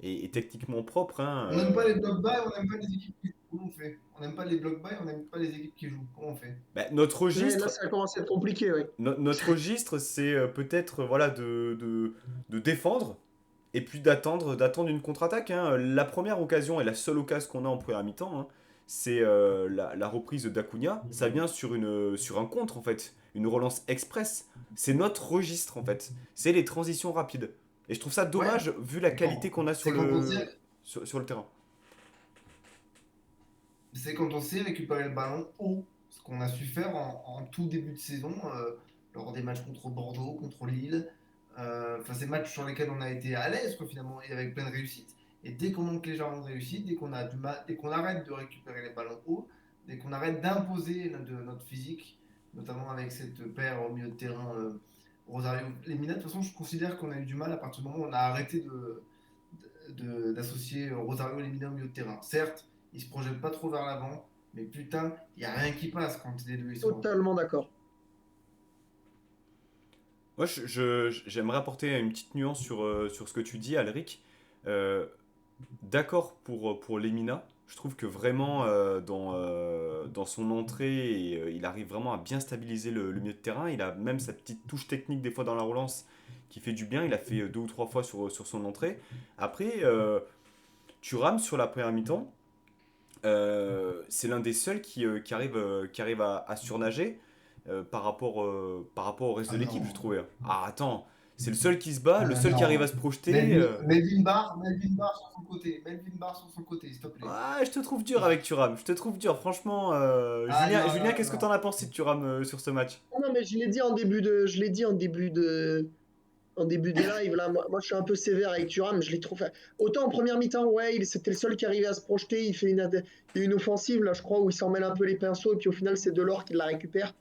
et est techniquement propre, hein, on n'aime pas les blocs bas et on n'aime pas les équipes qui jouent. Comment on fait? On n'aime pas les blocs bas et on n'aime pas les équipes qui jouent. Comment on fait? bah, ouais, là, ça commence à être compliqué, ouais. notre registre, c'est peut-être voilà, de défendre et puis d'attendre une contre-attaque, hein. La première occasion et la seule occasion qu'on a en première mi-temps, hein, c'est la reprise d'Acuna. Ça vient sur un contre, en fait. Une relance express. C'est notre registre, en fait. C'est les transitions rapides. Et je trouve ça Ouais, dommage vu la qualité qu'on a c'est quand on sait, sur le terrain. c'est quand on sait récupérer le ballon haut, ce qu'on a su faire en tout début de saison, lors des matchs contre Bordeaux, contre Lille. Enfin, ces matchs sur lesquels on a été à l'aise, quoi, finalement, et avec plein de réussite. Et dès qu'on manque légèrement de réussite, dès qu'on a du mal, dès qu'on arrête de récupérer les ballons hauts, dès qu'on arrête d'imposer notre physique, notamment avec cette paire au milieu de terrain, Rosario Lemina, de toute façon, je considère qu'on a eu du mal à partir du moment où on a arrêté d'associer Rosario Lemina au milieu de terrain. Certes, il se projette pas trop vers l'avant, mais putain, il n'y a rien qui passe quand les deux ils sont avant. Totalement d'accord. Moi, j'aimerais apporter une petite nuance sur ce que tu dis, Alric. Euh, D'accord pour Lemina. Je trouve que vraiment, dans son entrée, il arrive vraiment à bien stabiliser le milieu de terrain. Il a même sa petite touche technique des fois dans la relance qui fait du bien. Il a fait deux ou trois fois sur son entrée. Après, tu rames sur la première mi-temps. C'est l'un des seuls qui arrive à surnager par rapport au reste Ah de l'équipe, je non. trouvais. Ah, attends, c'est le seul qui se bat, le Ah seul qui arrive à non. se projeter. Melvin Barr sur son côté. Melvin Barr sur son côté, s'il te plaît. Ah, je te trouve dur avec Thuram, je te trouve dur, franchement. Ah non, Julien, non, qu'est-ce que non. t'en as pensé de Thuram sur ce match? Non, mais je l'ai dit en début de live, là, moi je suis un peu sévère avec Thuram, je l'ai trop fait. Autant en première mi-temps, ouais, c'était le seul qui arrivait à se projeter, il y a une offensive, là, je crois, où il s'en mêle un peu les pinceaux, et puis au final, c'est Delors qui la récupère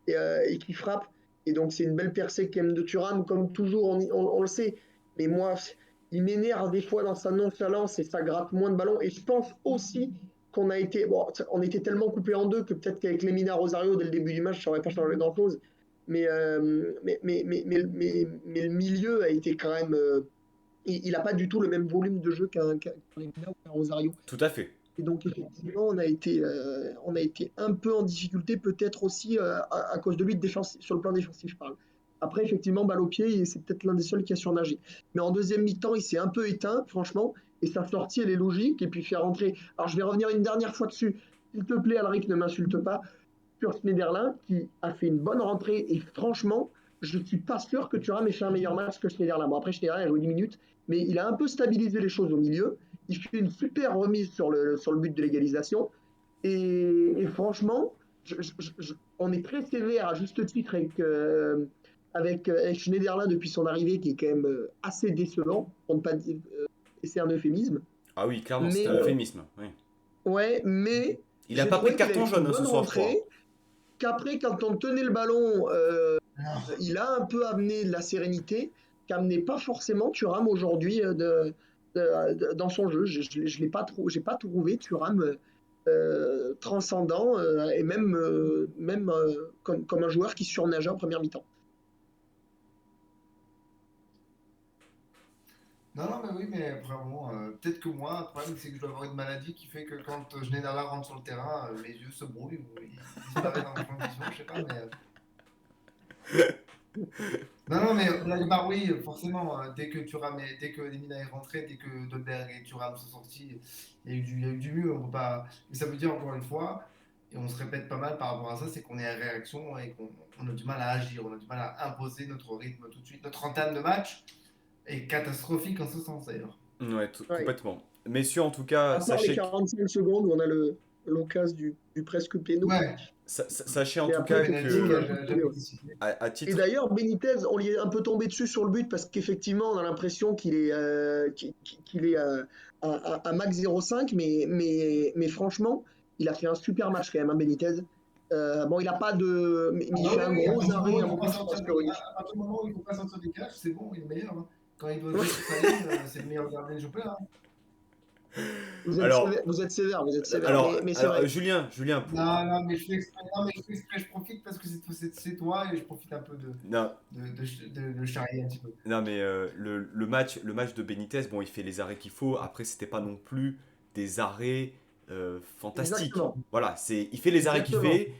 et qui frappe. Et donc, c'est une belle percée quand même de Thuram, comme toujours, on le sait. Mais moi, il m'énerve des fois dans sa nonchalance et ça gratte moins de ballons. Et je pense aussi qu'on on était tellement coupé en deux que peut-être qu'avec Lemina Rosario, dès le début du match, ça n'aurait pas changé grand-chose. Mais le milieu a été quand même. Il n'a pas du tout le même volume de jeu qu'un Lemina ou qu'un Rosario. Tout à fait. Et donc, effectivement, on a été un peu en difficulté, peut-être aussi à cause de lui sur le plan défensif, je parle. Après, effectivement, balle au pied, c'est peut-être l'un des seuls qui a surnagé. Mais en deuxième mi-temps, il s'est un peu éteint, franchement, et sa sortie, elle est logique. Et puis, faire rentrer. Alors, je vais revenir une dernière fois dessus. S'il te plaît, Alric, ne m'insulte pas. Sur Schneiderlin, qui a fait une bonne rentrée. Et franchement, je ne suis pas sûr que Thuram ait fait un meilleur match que Schneiderlin. Bon, après, Schneiderlin a joué 10 minutes, mais il a un peu stabilisé les choses au milieu. Il fait une super remise sur le but de l'égalisation. Et franchement, on est très sévère à juste titre avec Schneiderlin depuis son arrivée, qui est quand même assez décevant, pour ne pas dire. Et c'est un euphémisme. Ah oui, clairement, Mais, c'est un euphémisme. Oui. Ouais, mais Il a j'ai pas pris trouvé de qu'il carton avait fait jaune une ce bonne soir, je crois. rentrée. Qu'après, quand on tenait le ballon, Alors, il a un peu amené de la sérénité qu'amenait pas forcément Thuram aujourd'hui dans son jeu. Je l'ai pas j'ai pas trouvé Thuram transcendant et même comme un joueur qui surnageait en première mi-temps. non, non, mais oui, mais vraiment, peut-être que moi, le problème, c'est que je dois avoir une maladie qui fait que quand Schneiderlin rentre sur le terrain, mes yeux se brouillent ou ils disparaissent dans le champ de vision, je sais pas, mais. Non, non, mais bah oui, forcément, dès que Lemina est rentré, dès que Dolberg et Thuram sont sortis, il y a eu du mieux. On peut pas. Mais ça veut dire encore une fois, et on se répète pas mal par rapport à ça, c'est qu'on est à réaction et qu'on a du mal à agir, on a du mal à imposer notre rythme tout de suite. Notre entame de match est catastrophique en ce sens d'ailleurs. Ouais, Ouais. complètement. Messieurs, en tout cas, À part les sachez, 45 secondes où on a l'occasion du presque péno. Ouais, sachez en Mais tout après, cas penalty effectivement, qui on a a un peu jamais coulé, ouais. été sifflé. à Et titre, d'ailleurs, Benitez, on lui est un peu tombé dessus sur le but parce qu'effectivement, on a l'impression qu'il est à max 0,5, mais franchement, il a fait un super match quand même, hein, Benitez. Bon, il a pas de. Mais Ah il bah fait oui, un oui, à gros partir du arrêt moment où à un il faut moment, pas je pense sortir que à partir du moment où il faut pas sortir des cages, c'est bon, il est meilleur, hein. Quand il doit jouer sur sa ligne, c'est le meilleur gardien du championnat, hein. alors, Vous êtes sévère, vous êtes sévère. alors, Mais c'est alors, vrai. Julien, Non, non, mais je fais exprès, non, mais je fais exprès, je profite parce que c'est toi et je profite un peu non, de charrier un petit peu. non, mais le match de Benitez, bon, il fait les arrêts qu'il faut. Après, c'était pas non plus des arrêts fantastiques. Exactement. Voilà, il fait les arrêts qu'il Exactement. fait.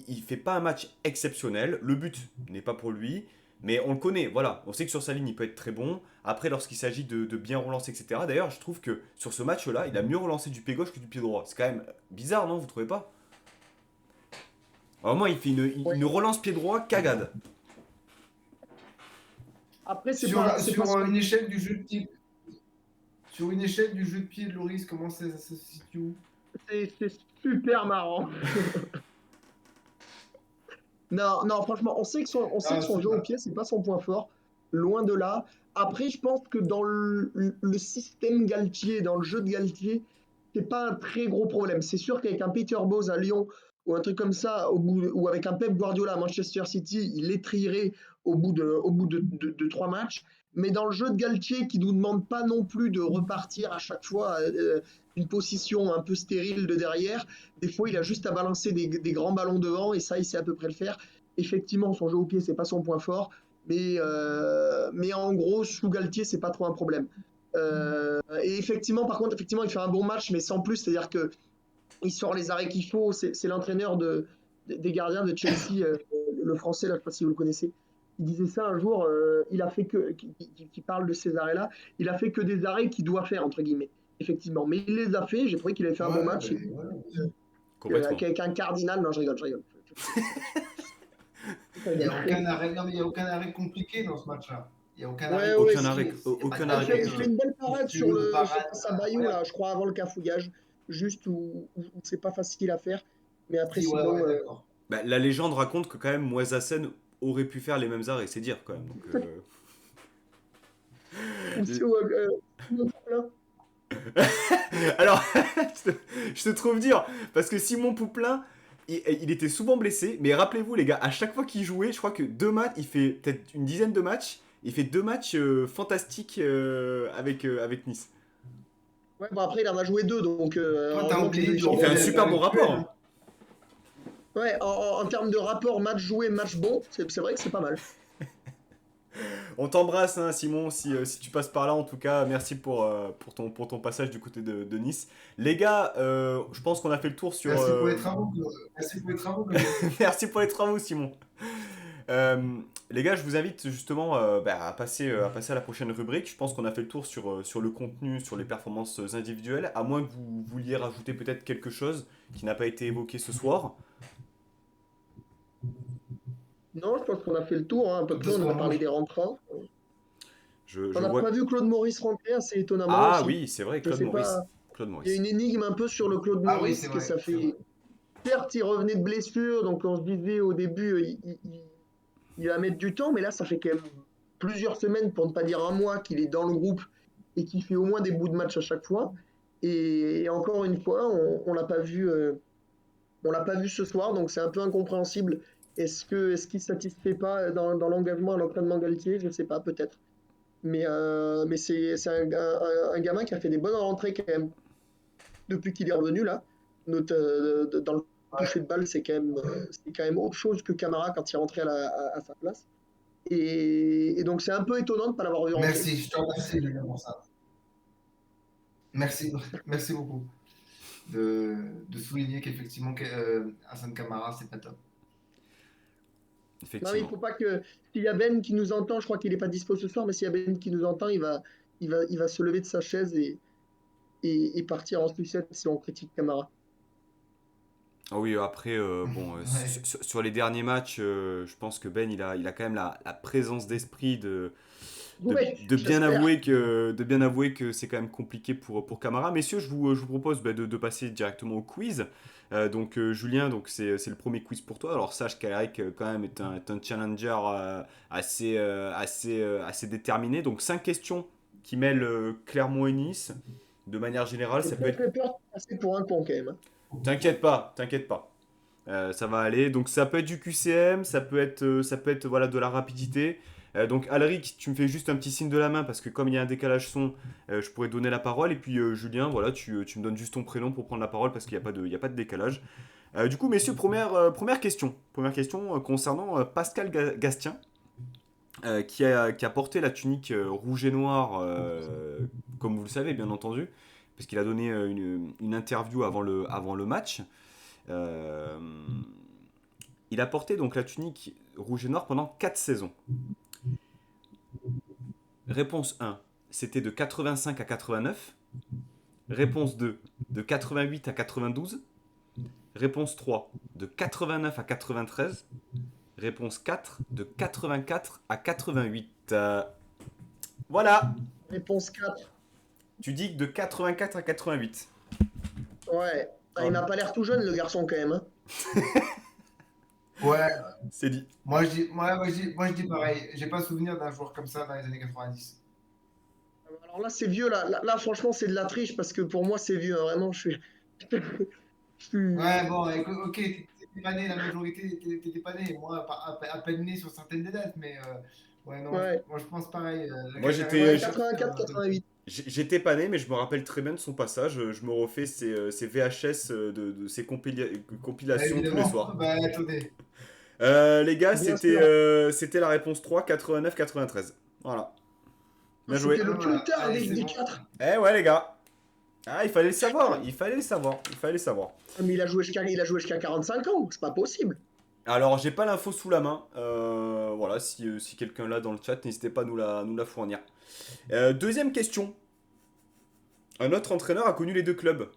Il fait pas un match exceptionnel. Le but n'est pas pour lui, mais on le connaît. Voilà, on sait que sur sa ligne, il peut être très bon. Après, lorsqu'il s'agit de bien relancer, etc. D'ailleurs, je trouve que sur ce match-là, il a mieux relancé du pied gauche que du pied droit. C'est quand même bizarre, non? Vous trouvez pas? Vraiment, il fait Ouais. une relance pied droit cagade. Après, c'est Sur, pas, la- c'est sur pas une échelle du jeu de pied, sur une échelle du jeu de pied de Loris, comment ça se situe où? c'est super marrant. Non, non, franchement, on sait Ah, que son c'est jeu au pas. pied, c'est pas son point fort, loin de là. Après, je pense que dans le système Galtier, dans le jeu de Galtier, c'est pas un très gros problème. C'est sûr qu'avec un Peter Bose à Lyon ou un truc comme ça, ou avec un Pep Guardiola à Manchester City, il les trierait au bout de 3 matchs. Mais dans le jeu de Galtier, qui nous demande pas non plus de repartir à chaque fois une position un peu stérile de derrière, des fois, il a juste à balancer des grands ballons devant et ça, il sait à peu près le faire. Effectivement, son jeu au pied, c'est pas son point fort, mais en gros, sous Galtier, c'est pas trop un problème. Et effectivement, par contre, effectivement, il fait un bon match, mais sans plus, c'est-à-dire que il sort les arrêts qu'il faut. C'est l'entraîneur des gardiens de Chelsea, le français, là, je ne sais pas si vous le connaissez. Il disait ça un jour, il a fait qui parle de ces arrêts-là, il a fait que des arrêts qu'il doit faire, entre guillemets, effectivement. Mais il les a fait, j'ai trouvé qu'il avait fait un bon Ouais, match. ben, ouais, bien sûr. Complètement. Avec un cardinal, non, je rigole, je rigole. Il n'y a aucun arrêt, non, mais il y a aucun arrêt compliqué dans ce match-là. Il n'y a aucun arrêt Ouais, ouais, Aucun si. arrêt, compliqué. Il n'y a pas aucun Il arrêt fait, d'arrêt il fait compliqué. une belle parade monstrueux de parade face à Bayou, incroyable. là, je crois, avant le cafouillage, juste où c'est pas facile à faire. Mais après, Si, ouais, sinon, ouais, d'accord. Bah, la légende raconte que quand même Moisassen aurait pu faire les mêmes arrêts, c'est dire quand même. Donc, Simon Poulain. alors, je te trouve dur, parce que Simon Pouplin, il était souvent blessé, mais rappelez-vous les gars, à chaque fois qu'il jouait, je crois que 2 matchs, il fait peut-être une dizaine de matchs, il fait 2 matchs fantastiques avec Nice. Ouais, bon, après, il en a joué deux, donc Toi, t'as heureusement que les deux oublié ils de sont Il fait un bons. revenir super bon avec rapport, Puel, hein. hein. Ouais, en termes de rapport match joué, match bon, c'est vrai que c'est pas mal. On t'embrasse, hein, Simon, si tu passes par là. En tout cas, merci pour ton passage du côté de Nice. Les gars, je pense qu'on a fait le tour sur. Merci pour les travaux. Merci pour les travaux, Claude. Merci pour les travaux, Simon. Les gars, je vous invite justement à passer à la prochaine rubrique. Je pense qu'on a fait le tour sur le contenu, sur les performances individuelles, à moins que vous vouliez rajouter peut-être quelque chose qui n'a pas été évoqué ce soir. Non, je pense qu'on a fait le tour, hein, à peu De près. ce On qu'on a parlé mange. des rentrants. Je On n'a vois. pas vu Claude Maurice rentrer, assez étonnamment Ah aussi. oui, c'est vrai, Je Claude sais Maurice. pas. Claude Il y a Maurice. une énigme un peu sur le Claude Ah oui, c'est Maurice, que vrai. ça C'est vrai. fait. Certes, il revenait de blessure, donc on se disait au début, il va mettre du temps, mais là, ça fait quand même plusieurs semaines, pour ne pas dire un mois, qu'il est dans le groupe et qu'il fait au moins des bouts de match à chaque fois. Et encore une fois, on l'a pas vu, on l'a pas vu ce soir, donc c'est un peu incompréhensible. Est-ce qu'il ne satisfait pas dans l'engagement à l'entraînement Galtier? Je ne sais pas, peut-être. Mais c'est un gamin qui a fait des bonnes rentrées quand même depuis qu'il est revenu là. Dans le toucher de balle, c'est quand même autre chose que Camara quand il est rentré à sa place. Et donc c'est un peu étonnant de ne pas l'avoir vu rentrer. Merci, je te remercie Julien, pour ça. Merci, merci beaucoup de souligner qu'effectivement, Hassan Kamara, c'est pas top. Non, mais il Effectivement. faut pas que. S'il y a Ben qui nous entend, je crois qu'il n'est pas dispo ce soir, mais s'il y a Ben qui nous entend, il va se lever de sa chaise et partir en sucette si on critique Camara. Ah oui, après, bon, Ouais. sur les derniers matchs, je pense que Ben, il a quand même la présence d'esprit Oui, j'espère. de bien avouer que c'est quand même compliqué pour Camara. Messieurs, je vous propose de passer directement au quiz. Julien, donc c'est le premier quiz pour toi. Alors sache qu'Alaric quand même est un challenger assez déterminé. Donc 5 questions qui mêlent Clermont et Nice. De manière générale, J'ai ça peut très être... très peur de passer pour un con quand même, hein. T'inquiète pas, t'inquiète pas. Ça va aller. Donc ça peut être du QCM, ça peut être voilà, de la rapidité. Donc Alric, tu me fais juste un petit signe de la main parce que comme il y a un décalage son, je pourrais te donner la parole. Et puis Julien, voilà, tu me donnes juste ton prénom pour prendre la parole parce qu'il n'y a pas de décalage. Du coup, messieurs, première question. Première question concernant Pascal Gastien, qui a porté la tunique rouge et noire, comme vous le savez, bien entendu, parce qu'il a donné une interview avant le match. Euh, il a porté donc la tunique rouge et noire pendant 4 saisons. Réponse 1, c'était de 85 à 89. Réponse 2, de 88 à 92. Réponse 3, de 89 à 93. Réponse 4, de 84 à 88. Voilà, Réponse 4. tu dis que de 84 à 88. Ouais. Ah, il Oh, m'a pas l'air tout jeune, le garçon, quand même, hein. Ouais, c'est dit. moi, je dis pareil. J'ai pas souvenir d'un joueur comme ça dans les années 90. Alors là, c'est vieux, là, franchement, c'est de la triche, parce que pour moi, c'est vieux, hein. Vraiment, je suis. Je Ouais, suis. bon, ok, t'étais pas né, la majorité, t'étais pas né. Moi, à peine né sur certaines des dates, mais ouais, non, Ouais. moi je pense pareil. Moi La Ouais, j'étais 84, 88. J'étais pas né, mais je me rappelle très bien de son passage. Je me refais ses VHS de ses Bah, compilations tous les évidemment. soirs. Bah, attendez. Les gars, Bien sûr. c'était la réponse 3, 89-93. Voilà. Ah, Bien joué. c'était le plus Voilà, tard allez, des, c'est des bon. 4. Eh ouais, les gars. Ah, il fallait le savoir. Il fallait le savoir. Il fallait le savoir. Ah, mais il a joué jusqu'à 45 ans, c'est pas possible. Alors, j'ai pas l'info sous la main. Voilà, si quelqu'un l'a dans le chat, n'hésitez pas à nous la fournir. Deuxième question. Un autre entraîneur a connu les deux clubs.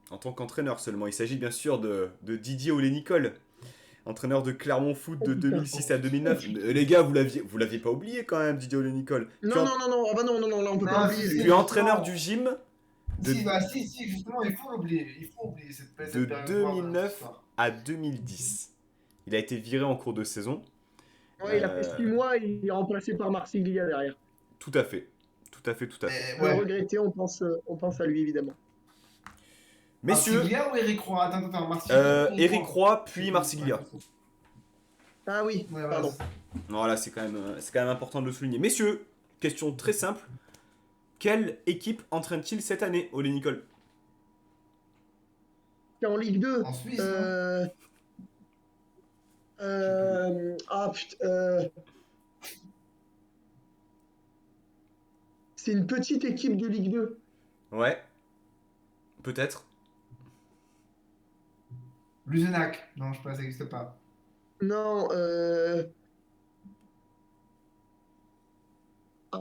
En tant qu'entraîneur seulement. Il s'agit bien sûr de Didier Olé-Nicole. Entraîneur de Clermont Foot Oh de putain. 2006 à Oh 2009. putain. Les gars, vous l'aviez pas oublié quand même, Didier Olé-Nicole. Non, non, non, non, ah bah non, non, non, là, on peut pas Non, oublier, lui, Puis hein. entraîneur justement. du gym de, Si, justement, il faut l'oublier. Il faut oublier de cette période noire de notre 2009 histoire. à 2010. Il a été viré en cours de saison. Ouais, il a fait Euh, 6 mois, il est remplacé par Marsiglia derrière. Tout à fait. Tout à fait, tout à fait. On peut le Ouais. regretter, on pense à lui, évidemment. Messieurs, Marsiglia ou Eric Roy? Attends, Marsiglia ou Eric Eric Roy? Roy, Je sais puis plus. Marsiglia. Ah oui, Ouais, voilà, pardon. c'est ça. Voilà, c'est quand même important de le souligner. Messieurs, question très simple. Quelle équipe entraîne-t-il cette année, Olé-Nicole? C'est en Ligue 2. En Suisse, non? Euh, Putain, c'est une petite équipe de Ligue 2. Ouais, peut-être. Luzenac. Non, je sais pas, ça n'existe pas. Non,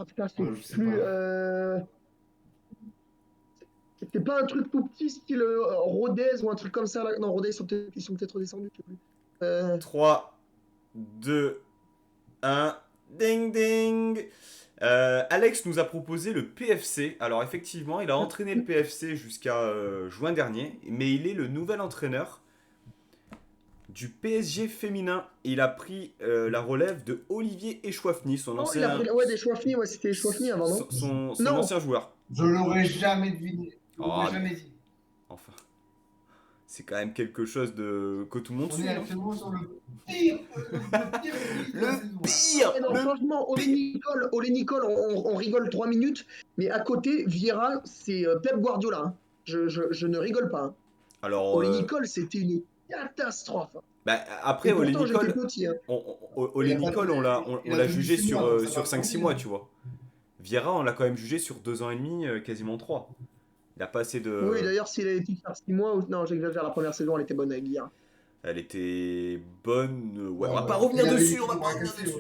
putain, c'est Ouais, je sais plus. pas. C'est pas un truc tout petit, style Rodez ou un truc comme ça là. Non, Rodez, ils sont peut-être redescendus, je sais plus. 3, 2, 1. Ding ding. Alex nous a proposé le PFC. Alors effectivement, il a entraîné le PFC jusqu'à juin dernier, mais il est le nouvel entraîneur du PSG féminin. Il a pris la relève de Olivier Echouafny, son Non, il a ancien, pris. Ouais, des Chouafny, ouais, c'était Chouafny avant, non? son Non, ancien joueur. Je l'aurais jamais deviné. Je Oh, l'aurais mais jamais dit. enfin, c'est quand même quelque chose de que tout le monde On suit. est Hein. actuellement sur le pire quiz de la saison. Le pire, non, le franchement, Olé Nicole, on rigole 3 minutes, mais à côté, Vieira, c'est Pep Guardiola, hein. Je ne rigole pas, hein. Alors, Olé Nicole, c'était une catastrophe, hein. bah, après, Et Ole pourtant, j'étais Nicole, petit, hein. Il Ole a pas Nicole, on l'a il on a l'a tenu jugé 6 mois, donc ça sur va 5-6 changer. mois, tu vois. Vieira, on l'a quand même jugé sur 2 ans et demi, quasiment 3. Il a pas assez Oui, de. d'ailleurs, s'il avait pu faire 6 mois, non, j'exagère, la première saison, elle était bonne avec Vieira. Elle était bonne. Ouais, on va Ouais, pas ouais. revenir Il avait dessus, des on va kilos pas à revenir casser, dessus.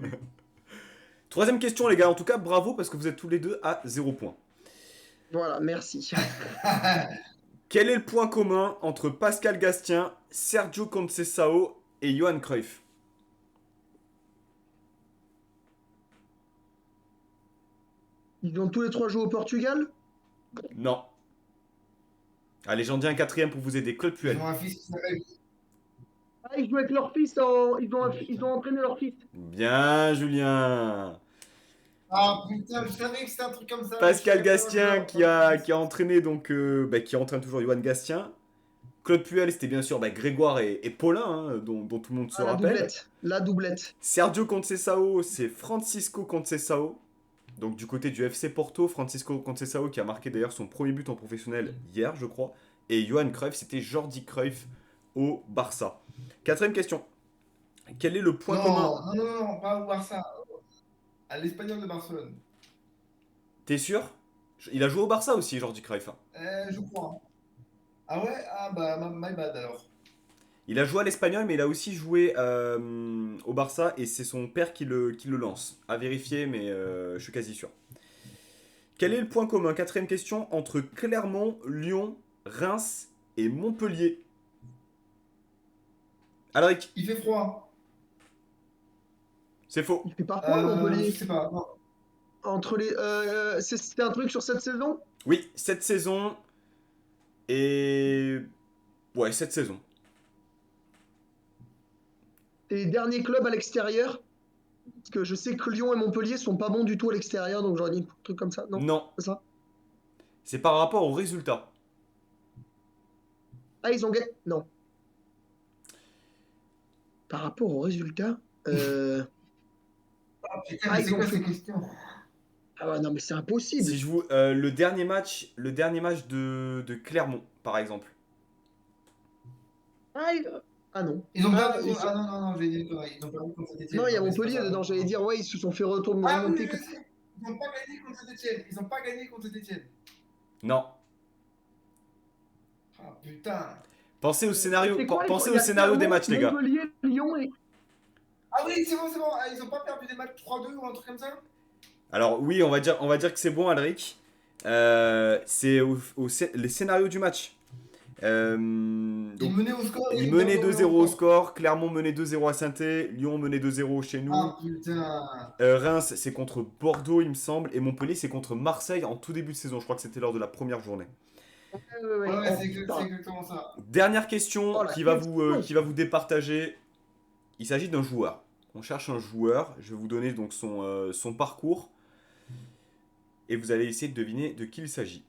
ouais. Troisième question, les gars. En tout cas, bravo parce que vous êtes tous les deux à 0 points. Voilà, merci. Quel est le point commun entre Pascal Gastien, Sergio Conceição et Johan Cruyff? Ils ont tous les 3 joué au Portugal? Non. Allez, j'en dis un quatrième pour vous aider. Claude Ils Puel. ont un fils qui s'appelle. Ah, ils jouent avec leur fils, ils ont entraîné leur fils. Bien, Julien. Ah putain, je savais que c'était un truc comme ça. mais je Pascal savais pas le Gastien genre. qui a entraîné donc qui entraîne toujours Johan Gastien. Claude Puel, c'était bien sûr Grégoire et Paulin, hein, dont tout le monde se Ah, la rappelle. doublette, la doublette. Sergio Conceição, c'est Francisco Conceição. Donc du côté du FC Porto, Francisco Conceição qui a marqué d'ailleurs son premier but en professionnel hier, je crois. Et Johan Cruyff, c'était Jordi Cruyff au Barça. Quatrième question. Quel est le point commun? Non, pas au Barça. À l'Espagnol de Barcelone. T'es sûr? Il a joué au Barça aussi, Jordi Cruyff. Hein. Je crois. Ah ouais? Ah bah, my bad alors. Il a joué à l'Espagnol, mais il a aussi joué au Barça et c'est son père qui le lance. À vérifier, mais je suis quasi sûr. Quel est le point commun, quatrième question, entre Clermont, Lyon, Reims et Montpellier? Alric, Il fait froid. c'est faux. Il fait pas froid, Montpellier. Je sais pas. Non. Entre les, c'était un truc sur cette saison? Oui, cette saison et... Ouais, cette saison. Et les derniers clubs à l'extérieur? Parce que je sais que Lyon et Montpellier sont pas bons du tout à l'extérieur, donc j'aurais dit un truc comme ça. Non, Non, c'est ça? c'est par rapport au résultat. Ah, ils ont gagné. Non. Par rapport au résultat, Ah putain, Ah, mais ils c'est ont quoi fait- ces questions? ah ouais, non, mais c'est impossible. Si je vous... le dernier match de Clermont, par exemple. Ah non. Ils ont Ah, perdu ils contre. sont- Ah non, j'ai dit une connerie. Ils ont perdu contre Saint-Etienne. Non, il y a mais c'est pas Montpellier ça. dedans. J'allais dire, ouais, ils se sont fait retourner, Ah oui, remonter. je sais. Ils n'ont pas gagné contre Saint-Etienne. Ils n'ont pas gagné contre Saint-Etienne. Non. Ah putain. Pensez au scénario, C'est quoi, pensez il au y a scénario des Clermont, matchs, les gars. Montpellier, Lyon et. Ah oui, c'est bon. Ah, ils n'ont pas perdu des matchs 3-2 ou un truc comme ça? Alors oui, on va dire que c'est bon, Alric. C'est les scénarios du match. Ils Donc, menaient au score. et ils ils menaient perdent 2-0 au encore. score, Clermont menait 2-0 à Saint-Étienne, Lyon menait 2-0 chez nous. Ah putain. Reims, c'est contre Bordeaux, il me semble, et Montpellier, c'est contre Marseille en tout début de saison. Je crois que c'était lors de la première journée. Ouais, Oh, c'est putain. exactement ça. Dernière question Oh, la qui va question. qui va vous départager. Il s'agit d'un joueur. On cherche un joueur. Je vais vous donner donc son parcours. Et vous allez essayer de deviner de qui il s'agit.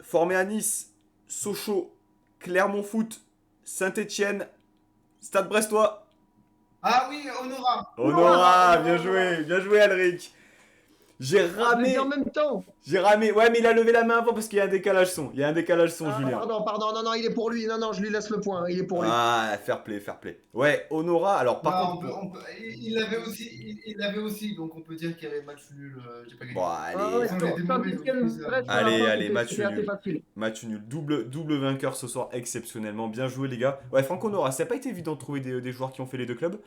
Formé à Nice, Sochaux, Clermont Foot, Saint-Étienne, Stade Brestois. Ah oui, Honora. Honora, bien joué Alric. J'ai Ah, je l'ai ramé. dit en même temps. J'ai ramé. Ouais, mais il a levé la main avant parce qu'il y a un décalage son. Il y a un décalage son, Ah, Julien. pardon, non, il est pour lui. Non, je lui laisse le point, il est pour lui. Ah, fair play, fair play. Ouais, Honora, alors par Non, contre, pour. il l'avait aussi, il l'avait aussi, donc on peut dire qu'il y avait match nul, j'ai pas Bon, gagné. Ah allez. ouais, Sans j'ai été mauvais, donc je fais ça. Saint-Étienne-Brest sur la Allez, fin, allez, match c'était assez nul. facile. Match nul. Double vainqueur ce soir, exceptionnellement. Bien joué, les gars. Ouais, Franck Honora, ça n'a pas été évident de trouver des joueurs qui ont fait les deux clubs.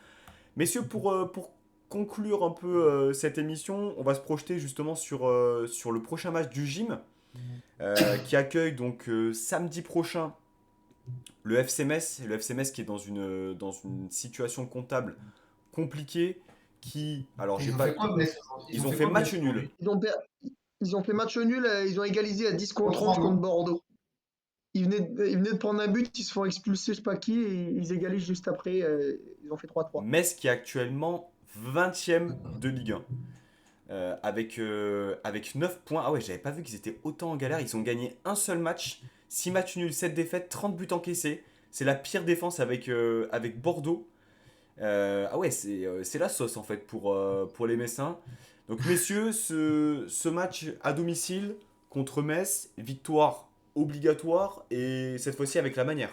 Messieurs, pour conclure un peu cette émission, on va se projeter justement sur le prochain match du gym qui accueille donc samedi prochain le FC Metz. Le FC Metz qui est dans une situation comptable compliquée. Alors, Et j'ai ils ont pas. fait quoi, Metz aujourd'hui? Ils ont fait quoi, match Metz, nul. aujourd'hui? Ils ont fait match nul, ils ont égalisé à 10 contre 11 3, contre non? Bordeaux. Ils venaient de prendre un but, ils se font expulser, je sais pas qui, et ils égalisent juste après. Ils ont fait 3-3. Metz qui est actuellement 20e de Ligue 1. Avec 9 points. Ah ouais, j'avais pas vu qu'ils étaient autant en galère. Ils ont gagné un seul match, 6 matchs nuls, 7 défaites, 30 buts encaissés. C'est la pire défense avec Bordeaux. Ah ouais, c'est la sauce en fait pour les Messins. Donc messieurs, ce match à domicile contre Metz, victoire obligatoire et cette fois-ci avec la manière.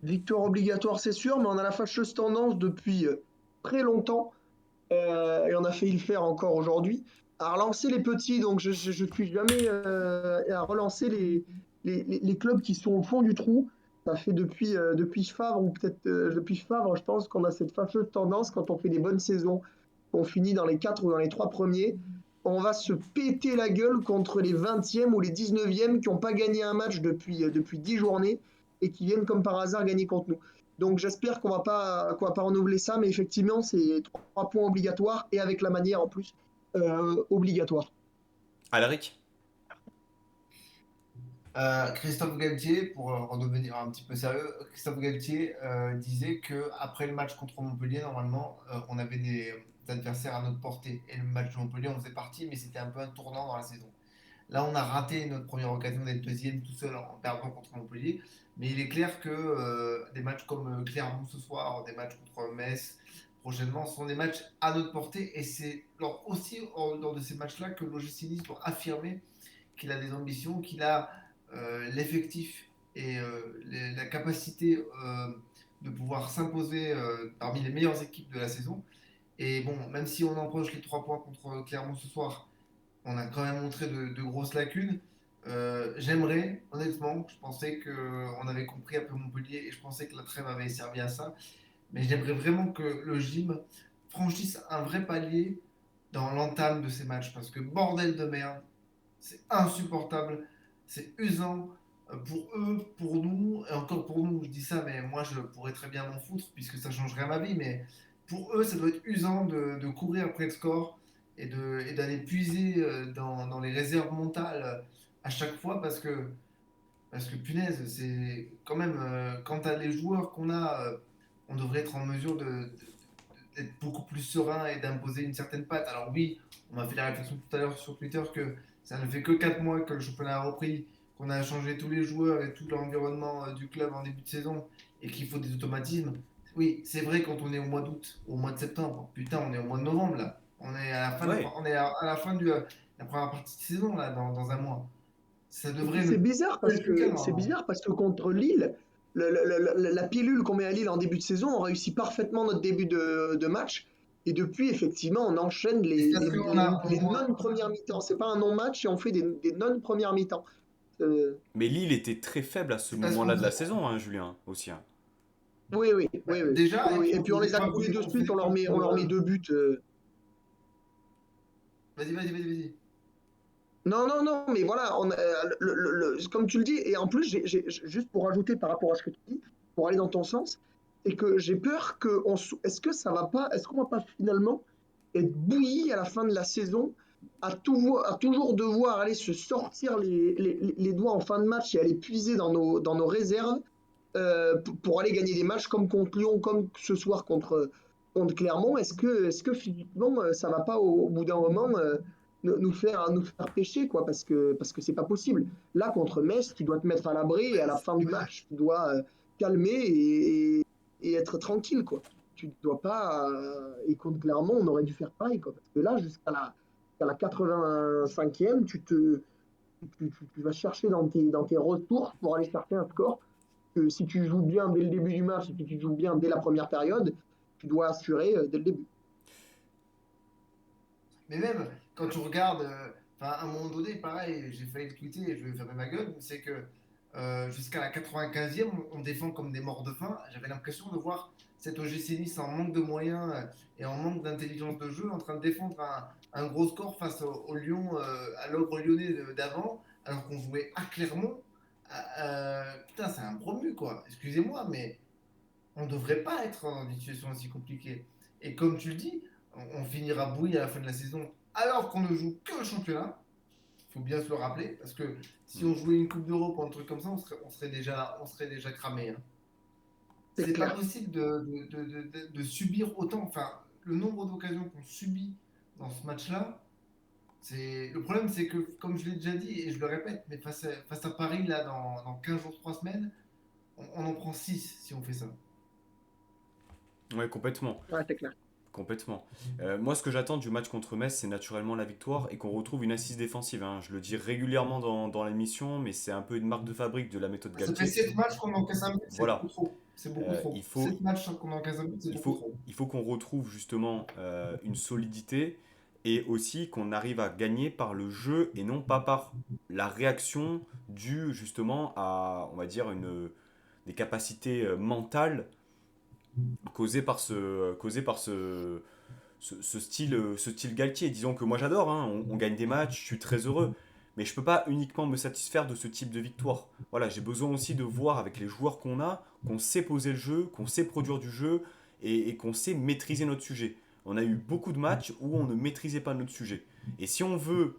Victoire obligatoire, c'est sûr, mais on a la fâcheuse tendance depuis très longtemps, et on a failli le faire encore aujourd'hui, à relancer les petits. Donc je ne suis jamais à relancer les clubs qui sont au fond du trou. Ça fait depuis Favre, ou peut-être depuis Favre, je pense qu'on a cette fâcheuse tendance, quand on fait des bonnes saisons, on finit dans les 4 ou dans les 3 premiers, on va se péter la gueule contre les 20e ou les 19e qui n'ont pas gagné un match depuis 10 journées et qui viennent comme par hasard gagner contre nous. Donc j'espère qu'on va pas renouveler ça, mais effectivement, c'est 3 points obligatoires et avec la manière en plus obligatoire. Alaric. Christophe Galtier, pour redevenir un petit peu sérieux, Christophe Galtier disait que après le match contre Montpellier, normalement, on avait des adversaires à notre portée. Et le match de Montpellier, on faisait partie, mais c'était un peu un tournant dans la saison. Là, on a raté notre première occasion d'être deuxième tout seul en perdant contre Montpellier. Mais il est clair que des matchs comme Clermont ce soir, des matchs contre Metz prochainement, sont des matchs à notre portée. Et c'est aussi lors de ces matchs-là que l'OGC Nice doit affirmer qu'il a des ambitions, qu'il a l'effectif et la capacité de pouvoir s'imposer parmi les meilleures équipes de la saison. Et bon, même si on empoche les 3 points contre Clermont ce soir, on a quand même montré de grosses lacunes. J'aimerais, honnêtement, je pensais qu'on avait compris un peu Montpellier et je pensais que la trêve avait servi à ça. Mais j'aimerais vraiment que le gym franchisse un vrai palier dans l'entame de ces matchs parce que bordel de merde, c'est insupportable, c'est usant pour eux, pour nous, et encore pour nous, je dis ça, mais moi je pourrais très bien m'en foutre puisque ça changerait ma vie, mais pour eux, ça doit être usant de courir après le score et d'aller puiser dans les réserves mentales à chaque fois parce que punaise, c'est quand même, quant à les joueurs qu'on a, on devrait être en mesure d'être beaucoup plus serein et d'imposer une certaine patte. Alors oui, on m'a fait la réflexion tout à l'heure sur Twitter que ça ne fait que 4 mois que le championnat a repris, qu'on a changé tous les joueurs et tout l'environnement du club en début de saison et qu'il faut des automatismes. Oui, c'est vrai quand on est au mois d'août, au mois de septembre. Putain, on est au mois de novembre là. On est à la fin, Ouais. on est à la fin de la première partie de saison là, dans un mois. Ça Et puis devrait ne c'est pas bizarre être parce le cas que normalement. contre Lille, la pilule qu'on met à Lille en début de saison, on réussit parfaitement notre début de match. Et depuis, effectivement, on enchaîne Et c'est les, parce les, qu'on les, a, les non-premières mi-temps. C'est pas un non-match et on fait des non-premières mi-temps. Mais Lille était très faible à ce c'est parce qu'on moment-là de la saison, hein, Julien, aussi. Hein. Oui, oui, bah, oui, oui. déjà, Oui, et oui. puis Et puis on les a coulés de on faisait suite, on leur pas met, beaucoup on leur met de. 2 buts. Vas-y. Non, non, non, mais voilà, comme tu le dis, et en plus, juste pour ajouter par rapport à ce que tu dis, pour aller dans ton sens, c'est que j'ai peur est-ce que ça va pas, est-ce qu'on va pas finalement être bouilli à la fin de la saison à toujours devoir aller se sortir les doigts en fin de match et aller puiser dans nos réserves pour aller gagner des matchs comme contre Lyon, comme ce soir contre Clermont. Est-ce que physiquement, ça va pas au bout d'un moment nous faire pêcher, quoi, parce que c'est pas possible. Là, contre Metz, tu dois te mettre à l'abri et à la fin du match, tu dois calmer et être tranquille, quoi. Tu dois pas. Et contre Clermont, on aurait dû faire pareil, quoi. Parce que là, jusqu'à la 85e, tu vas chercher dans tes ressources pour aller chercher un score que si tu joues bien dès le début du match, si tu joues bien dès la première période, tu dois assurer dès le début. Mais même quand tu regardes, enfin, à un moment donné, pareil, j'ai failli le tweeter et je vais fermer ma gueule, c'est que jusqu'à la 95e, on défend comme des morts de faim. J'avais l'impression de voir cet OGC Nice en manque de moyens et en manque d'intelligence de jeu en train de défendre un gros score face au Lyon, à l'ogre lyonnais d'avant, alors qu'on jouait à Clermont. Putain, c'est un promu, quoi. Excusez-moi, mais on ne devrait pas être dans une situation aussi compliquée. Et comme tu le dis, on finira bouilli à la fin de la saison, alors qu'on ne joue que le championnat. Il faut bien se le rappeler, parce que si on jouait une Coupe d'Europe ou un truc comme ça, on serait déjà cramé. Hein. C'est C'est pas clair. possible de subir autant. Enfin, le nombre d'occasions qu'on subit dans ce match-là, le problème, c'est que, comme je l'ai déjà dit et je le répète, mais face à Paris, là, dans 15 jours, 3 semaines, on en prend 6 si on fait ça. Ouais, complètement. Ouais, c'est clair. Complètement. Moi, ce que j'attends du match contre Metz, c'est naturellement la victoire et qu'on retrouve une assise défensive, hein. Je le dis régulièrement dans l'émission, mais c'est un peu une marque de fabrique de la méthode Ça fait Galtier. 7 matchs qu'on encaisse un but, c'est Voilà. beaucoup trop. C'est beaucoup Il trop. faut, 7 matchs qu'on encaisse un but, c'est il beaucoup faut, trop. il faut qu'on retrouve justement une solidité et aussi qu'on arrive à gagner par le jeu et non pas par la réaction due justement à, on va dire, des capacités mentales causées par ce style Galtier. Disons que moi j'adore, hein, on gagne des matchs, je suis très heureux, mais je peux pas uniquement me satisfaire de ce type de victoire. Voilà, j'ai besoin aussi de voir avec les joueurs qu'on a, qu'on sait poser le jeu, qu'on sait produire du jeu et qu'on sait maîtriser notre sujet. On a eu beaucoup de matchs où on ne maîtrisait pas notre sujet. Et si on veut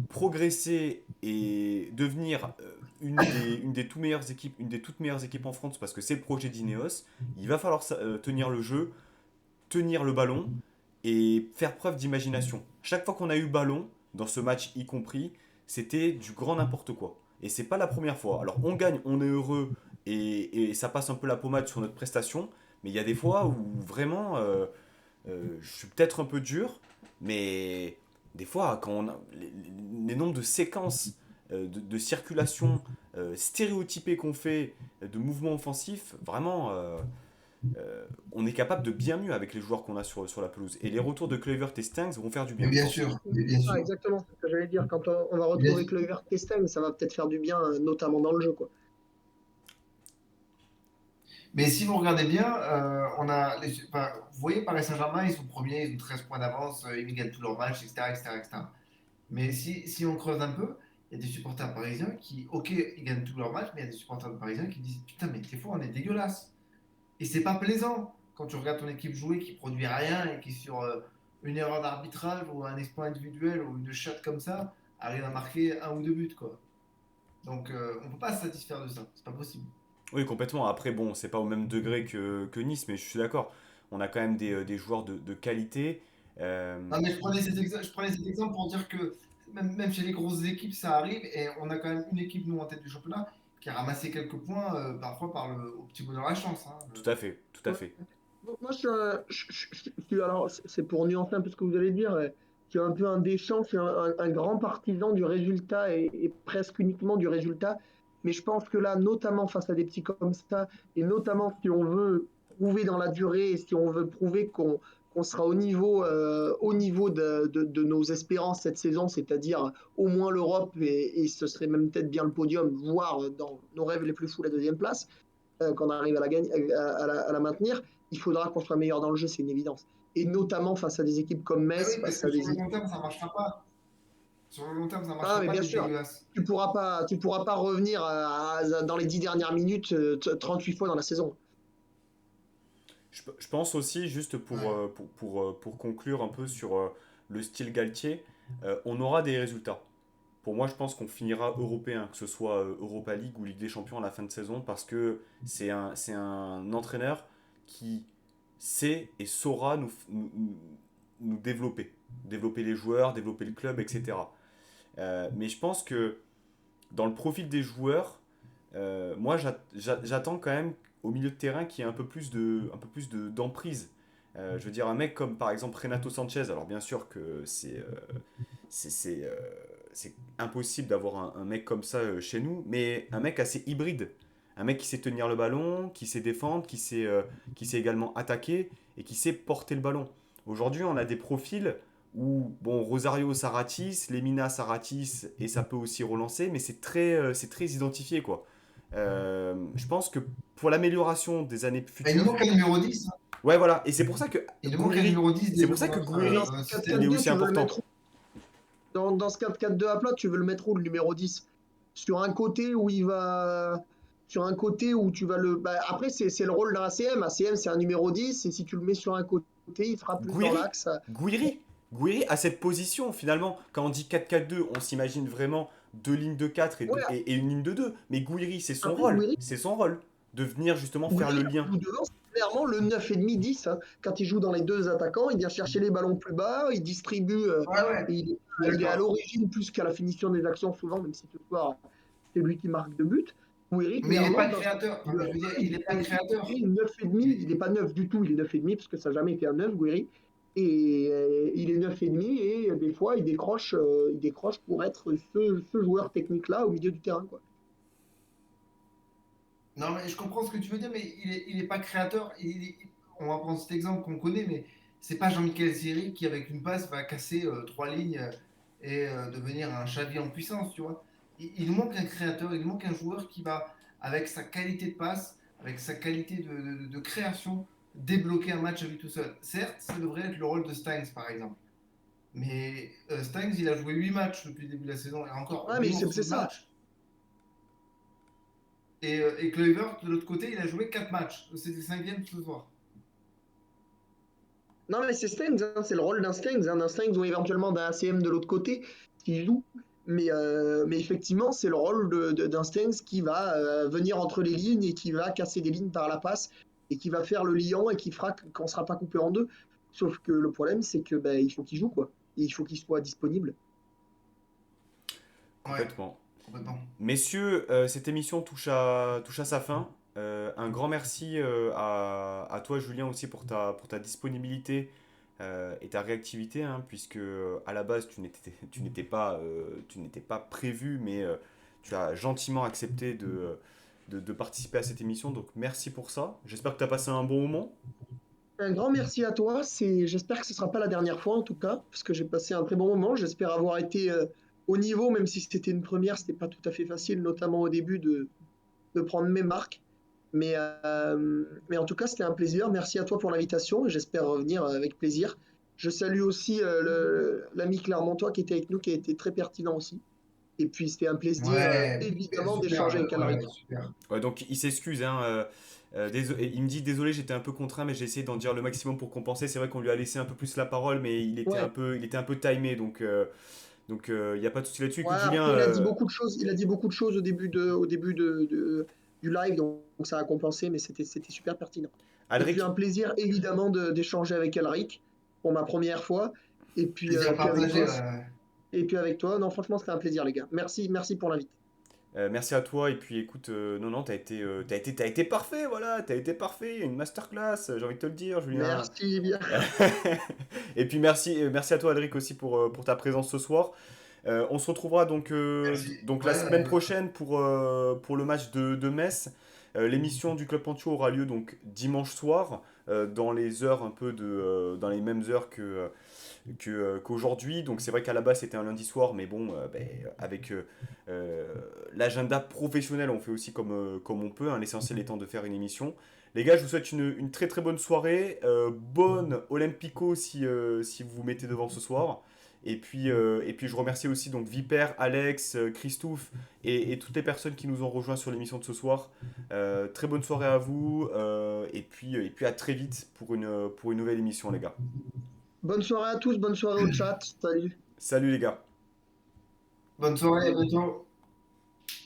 progresser et devenir une des toutes meilleures équipes en France, parce que c'est le projet d'Ineos, il va falloir tenir le jeu, tenir le ballon et faire preuve d'imagination. Chaque fois qu'on a eu ballon, dans ce match y compris, c'était du grand n'importe quoi. Et c'est pas la première fois. Alors on gagne, on est heureux et ça passe un peu la pommade sur notre prestation, mais il y a des fois où vraiment je suis peut-être un peu dur, mais des fois quand les nombres de séquences de circulation stéréotypées qu'on fait de mouvements offensifs, vraiment on est capable de bien mieux avec les joueurs qu'on a sur la pelouse. Et les retours de Kluivert et Stengs vont faire du Mais bien, je bien pense. sûr, mais bien Ah, sûr. exactement, c'est ce que j'allais dire. Quand on va Bien retrouver sûr. Kluivert Testing, ça va peut-être faire du bien, notamment dans le jeu, quoi. Mais si vous regardez bien, enfin, vous voyez Paris Saint-Germain, ils sont premiers, ils ont 13 points d'avance, ils gagnent tous leurs matchs, etc., etc., etc. Mais si on creuse un peu, il y a des supporters parisiens qui, ok, ils gagnent tous leurs matchs, mais il y a des supporters parisiens qui disent putain, mais des fois on est dégueulasse. Et c'est pas plaisant quand tu regardes ton équipe jouer qui produit rien et qui, sur une erreur d'arbitrage ou un exploit individuel ou une shot comme ça, arrive à marquer un ou deux buts, quoi. Donc on peut pas se satisfaire de ça, c'est pas possible. Oui, complètement. Après, bon, c'est pas au même degré que Nice, mais je suis d'accord. On a quand même des joueurs de qualité. Euh, Non, mais je prenais cet exemple pour dire que même chez les grosses équipes, ça arrive et on a quand même une équipe, nous, en tête du championnat, qui a ramassé quelques points, parfois au petit bonheur la chance. Hein. tout à fait, tout à Ouais. fait. Moi, alors, c'est pour nuancer un peu ce que vous allez dire. Je suis un peu un Deschamps, je suis un grand partisan du résultat et presque uniquement du résultat. Mais je pense que là, notamment face à des petits comme ça, et notamment si on veut prouver dans la durée et si on veut prouver qu'on sera au niveau de nos espérances cette saison, c'est-à-dire au moins l'Europe et ce serait même peut-être bien le podium, voire dans nos rêves les plus fous la deuxième place, qu'on arrive à la, gagner, à la maintenir, il faudra qu'on soit meilleur dans le jeu, c'est une évidence. Et notamment face à des équipes comme Mais Metz, oui, parce face que à sur des... le long terme, ça marchera pas. Sur le long terme, ça Ah, marchera mais pas bien d'être sûr, dégueulasse. tu pourras pas revenir dans les 10 dernières minutes 38 fois dans la saison. Je pense aussi, juste Ouais. pour conclure un peu sur le style Galtier, on aura des résultats. Pour moi, je pense qu'on finira européen, que ce soit Europa League ou Ligue des Champions à la fin de saison, parce que c'est un entraîneur qui sait et saura nous développer. Développer les joueurs, développer le club, etc. Mais je pense que dans le profil des joueurs, moi j'attends quand même au milieu de terrain qu'il y ait un peu plus d'emprise. Je veux dire, un mec comme par exemple Renato Sanchez, alors bien sûr que c'est impossible d'avoir un mec comme ça chez nous, mais un mec assez hybride. Un mec qui sait tenir le ballon, qui sait défendre, qui sait également attaquer et qui sait porter le ballon. Aujourd'hui, on a des profils où, bon, Rosario Saratis, Lemina Saratis, et ça peut aussi relancer, mais c'est très identifié, quoi. Je pense que pour l'amélioration des années Il nous futures, manque un numéro 10, hein. ouais, voilà, et c'est pour ça que Il nous manque un Gouiri, numéro 10 c'est déjà pour ça dans que notre Gouiri, Dans ce système. il est 4-4-2, aussi tu veux le important. mettre dans ce 4-4-2 à plat, tu veux le mettre où le numéro 10? Sur un côté où il va. Sur un côté où tu vas le. Bah, après, c'est le rôle d'un ACM. ACM, c'est un numéro 10, et si tu le mets sur un côté, il fera plus dans Gouiri, l'axe. Gouiri, Gouiri a cette position finalement. Quand on dit 4-4-2, on s'imagine vraiment deux lignes de 4 Ouais, et une ligne de 2. Mais Gouiri, après, Gouiri, c'est son rôle de venir justement faire le Gouiri, lien. quand il joue devant, c'est clairement le 9,5-10, hein. Quand il joue dans les deux attaquants, il vient chercher les ballons plus bas, il distribue, Ouais, ouais, et je suis il est à d'accord. l'origine plus qu'à la finition des actions, souvent, même si ce soir, c'est lui qui marque de but. Gouiri, Mais il n'est clairement, pas le dans ce créateur. Non, 4-2 mais à je veux dire, plat, il n'est pas le créateur. il est 9,5, il Il- n'est pas 9 du tout, il est 9,5 parce que ça n'a jamais été un 9, Gouiri. Et il est 9,5 et des fois, il décroche pour être ce joueur technique-là au milieu du terrain, quoi. Non, mais je comprends ce que tu veux dire, mais il est pas créateur. On va prendre cet exemple qu'on connaît, mais c'est pas Jean-Michel Seri qui, avec une passe, va casser trois lignes et devenir un Xavi en puissance, tu vois. Il nous manque un créateur, il nous manque un joueur qui va, avec sa qualité de passe, avec sa qualité de création, débloquer un match à lui tout seul. Certes, ça devrait être le rôle de Steins, par exemple. Mais Steins, il a joué 8 matchs depuis le début de la saison, et encore Ouais, 8 mais morceaux c'est de ça. match. Et Kluivert, de l'autre côté, il a joué 4 matchs. C'était le cinquième ce soir. Non, mais c'est Stengs, hein, c'est le rôle d'un Stengs ou éventuellement d'un ACM de l'autre côté qui joue. Mais effectivement, c'est le rôle d'un Stengs qui va venir entre les lignes et qui va casser des lignes par la passe et qui va faire le liant et qui fera qu'on ne sera pas coupé en deux. Sauf que le problème, c'est que il faut qu'il joue, quoi. Et il faut qu'il soit disponible. Ouais, Complètement. complètement. Messieurs, cette émission touche à sa fin. Un grand merci à toi, Julien, aussi pour ta disponibilité et ta réactivité, hein, puisque à la base, tu n'étais pas prévu, mais tu as gentiment accepté de participer à cette émission. Donc, merci pour ça. J'espère que tu as passé un bon moment. Un grand merci à toi. J'espère que ce ne sera pas la dernière fois, en tout cas, parce que j'ai passé un très bon moment. J'espère avoir été au niveau, même si c'était une première, c'était pas tout à fait facile, notamment au début de prendre mes marques. Mais en tout cas, c'était un plaisir. Merci à toi pour l'invitation et j'espère revenir avec plaisir. Je salue aussi l'ami Clermontois qui était avec nous, qui a été très pertinent aussi. Et puis, c'était un plaisir, Ouais, évidemment, super. d'échanger avec Ouais, Alric. super. Ouais, donc il s'excuse, hein, il me dit désolé, j'étais un peu contraint, mais j'ai essayé d'en dire le maximum pour compenser. C'est vrai qu'on lui a laissé un peu plus la parole, mais Ouais. il était un peu timé, donc il n'y a pas de souci là-dessus. Ouais, Écoute, Julien, après, il a dit beaucoup de choses. Il a dit beaucoup de choses au début du live, donc ça a compensé, mais c'était super pertinent. Et puis, Alric, un plaisir, évidemment, d'échanger avec Alric pour ma première fois. Plaisir Puis avec partagé. toi. Ouais. Et puis avec toi, non, franchement, c'était un plaisir, les gars. Merci pour l'invite. merci à toi. Et puis écoute, non, non, t'as été parfait, voilà, t'as été parfait. Une masterclass, j'ai envie de te le dire, Julien. Merci bien. Et puis merci à toi, Alric, aussi pour ta présence ce soir. On se retrouvera Merci. donc la Ouais, semaine prochaine pour le match de Metz. L'émission du Club Pantio aura lieu donc dimanche soir, dans les heures un peu dans les mêmes heures qu'aujourd'hui. Donc c'est vrai qu'à la base c'était un lundi soir, mais bon, avec l'agenda professionnel, on fait aussi comme on peut, hein. L'essentiel étant de faire une émission. Les gars, je vous souhaite une très très bonne soirée. Bonne Olympico si vous vous mettez devant ce soir. Et puis je remercie aussi donc Viper, Alex, Christophe et toutes les personnes qui nous ont rejoints sur l'émission de ce soir. Très bonne soirée à vous et puis à très vite pour une nouvelle émission, les gars. Bonne soirée à tous, bonne soirée au chat. Salut. Salut les gars. bonne soirée, à bientôt.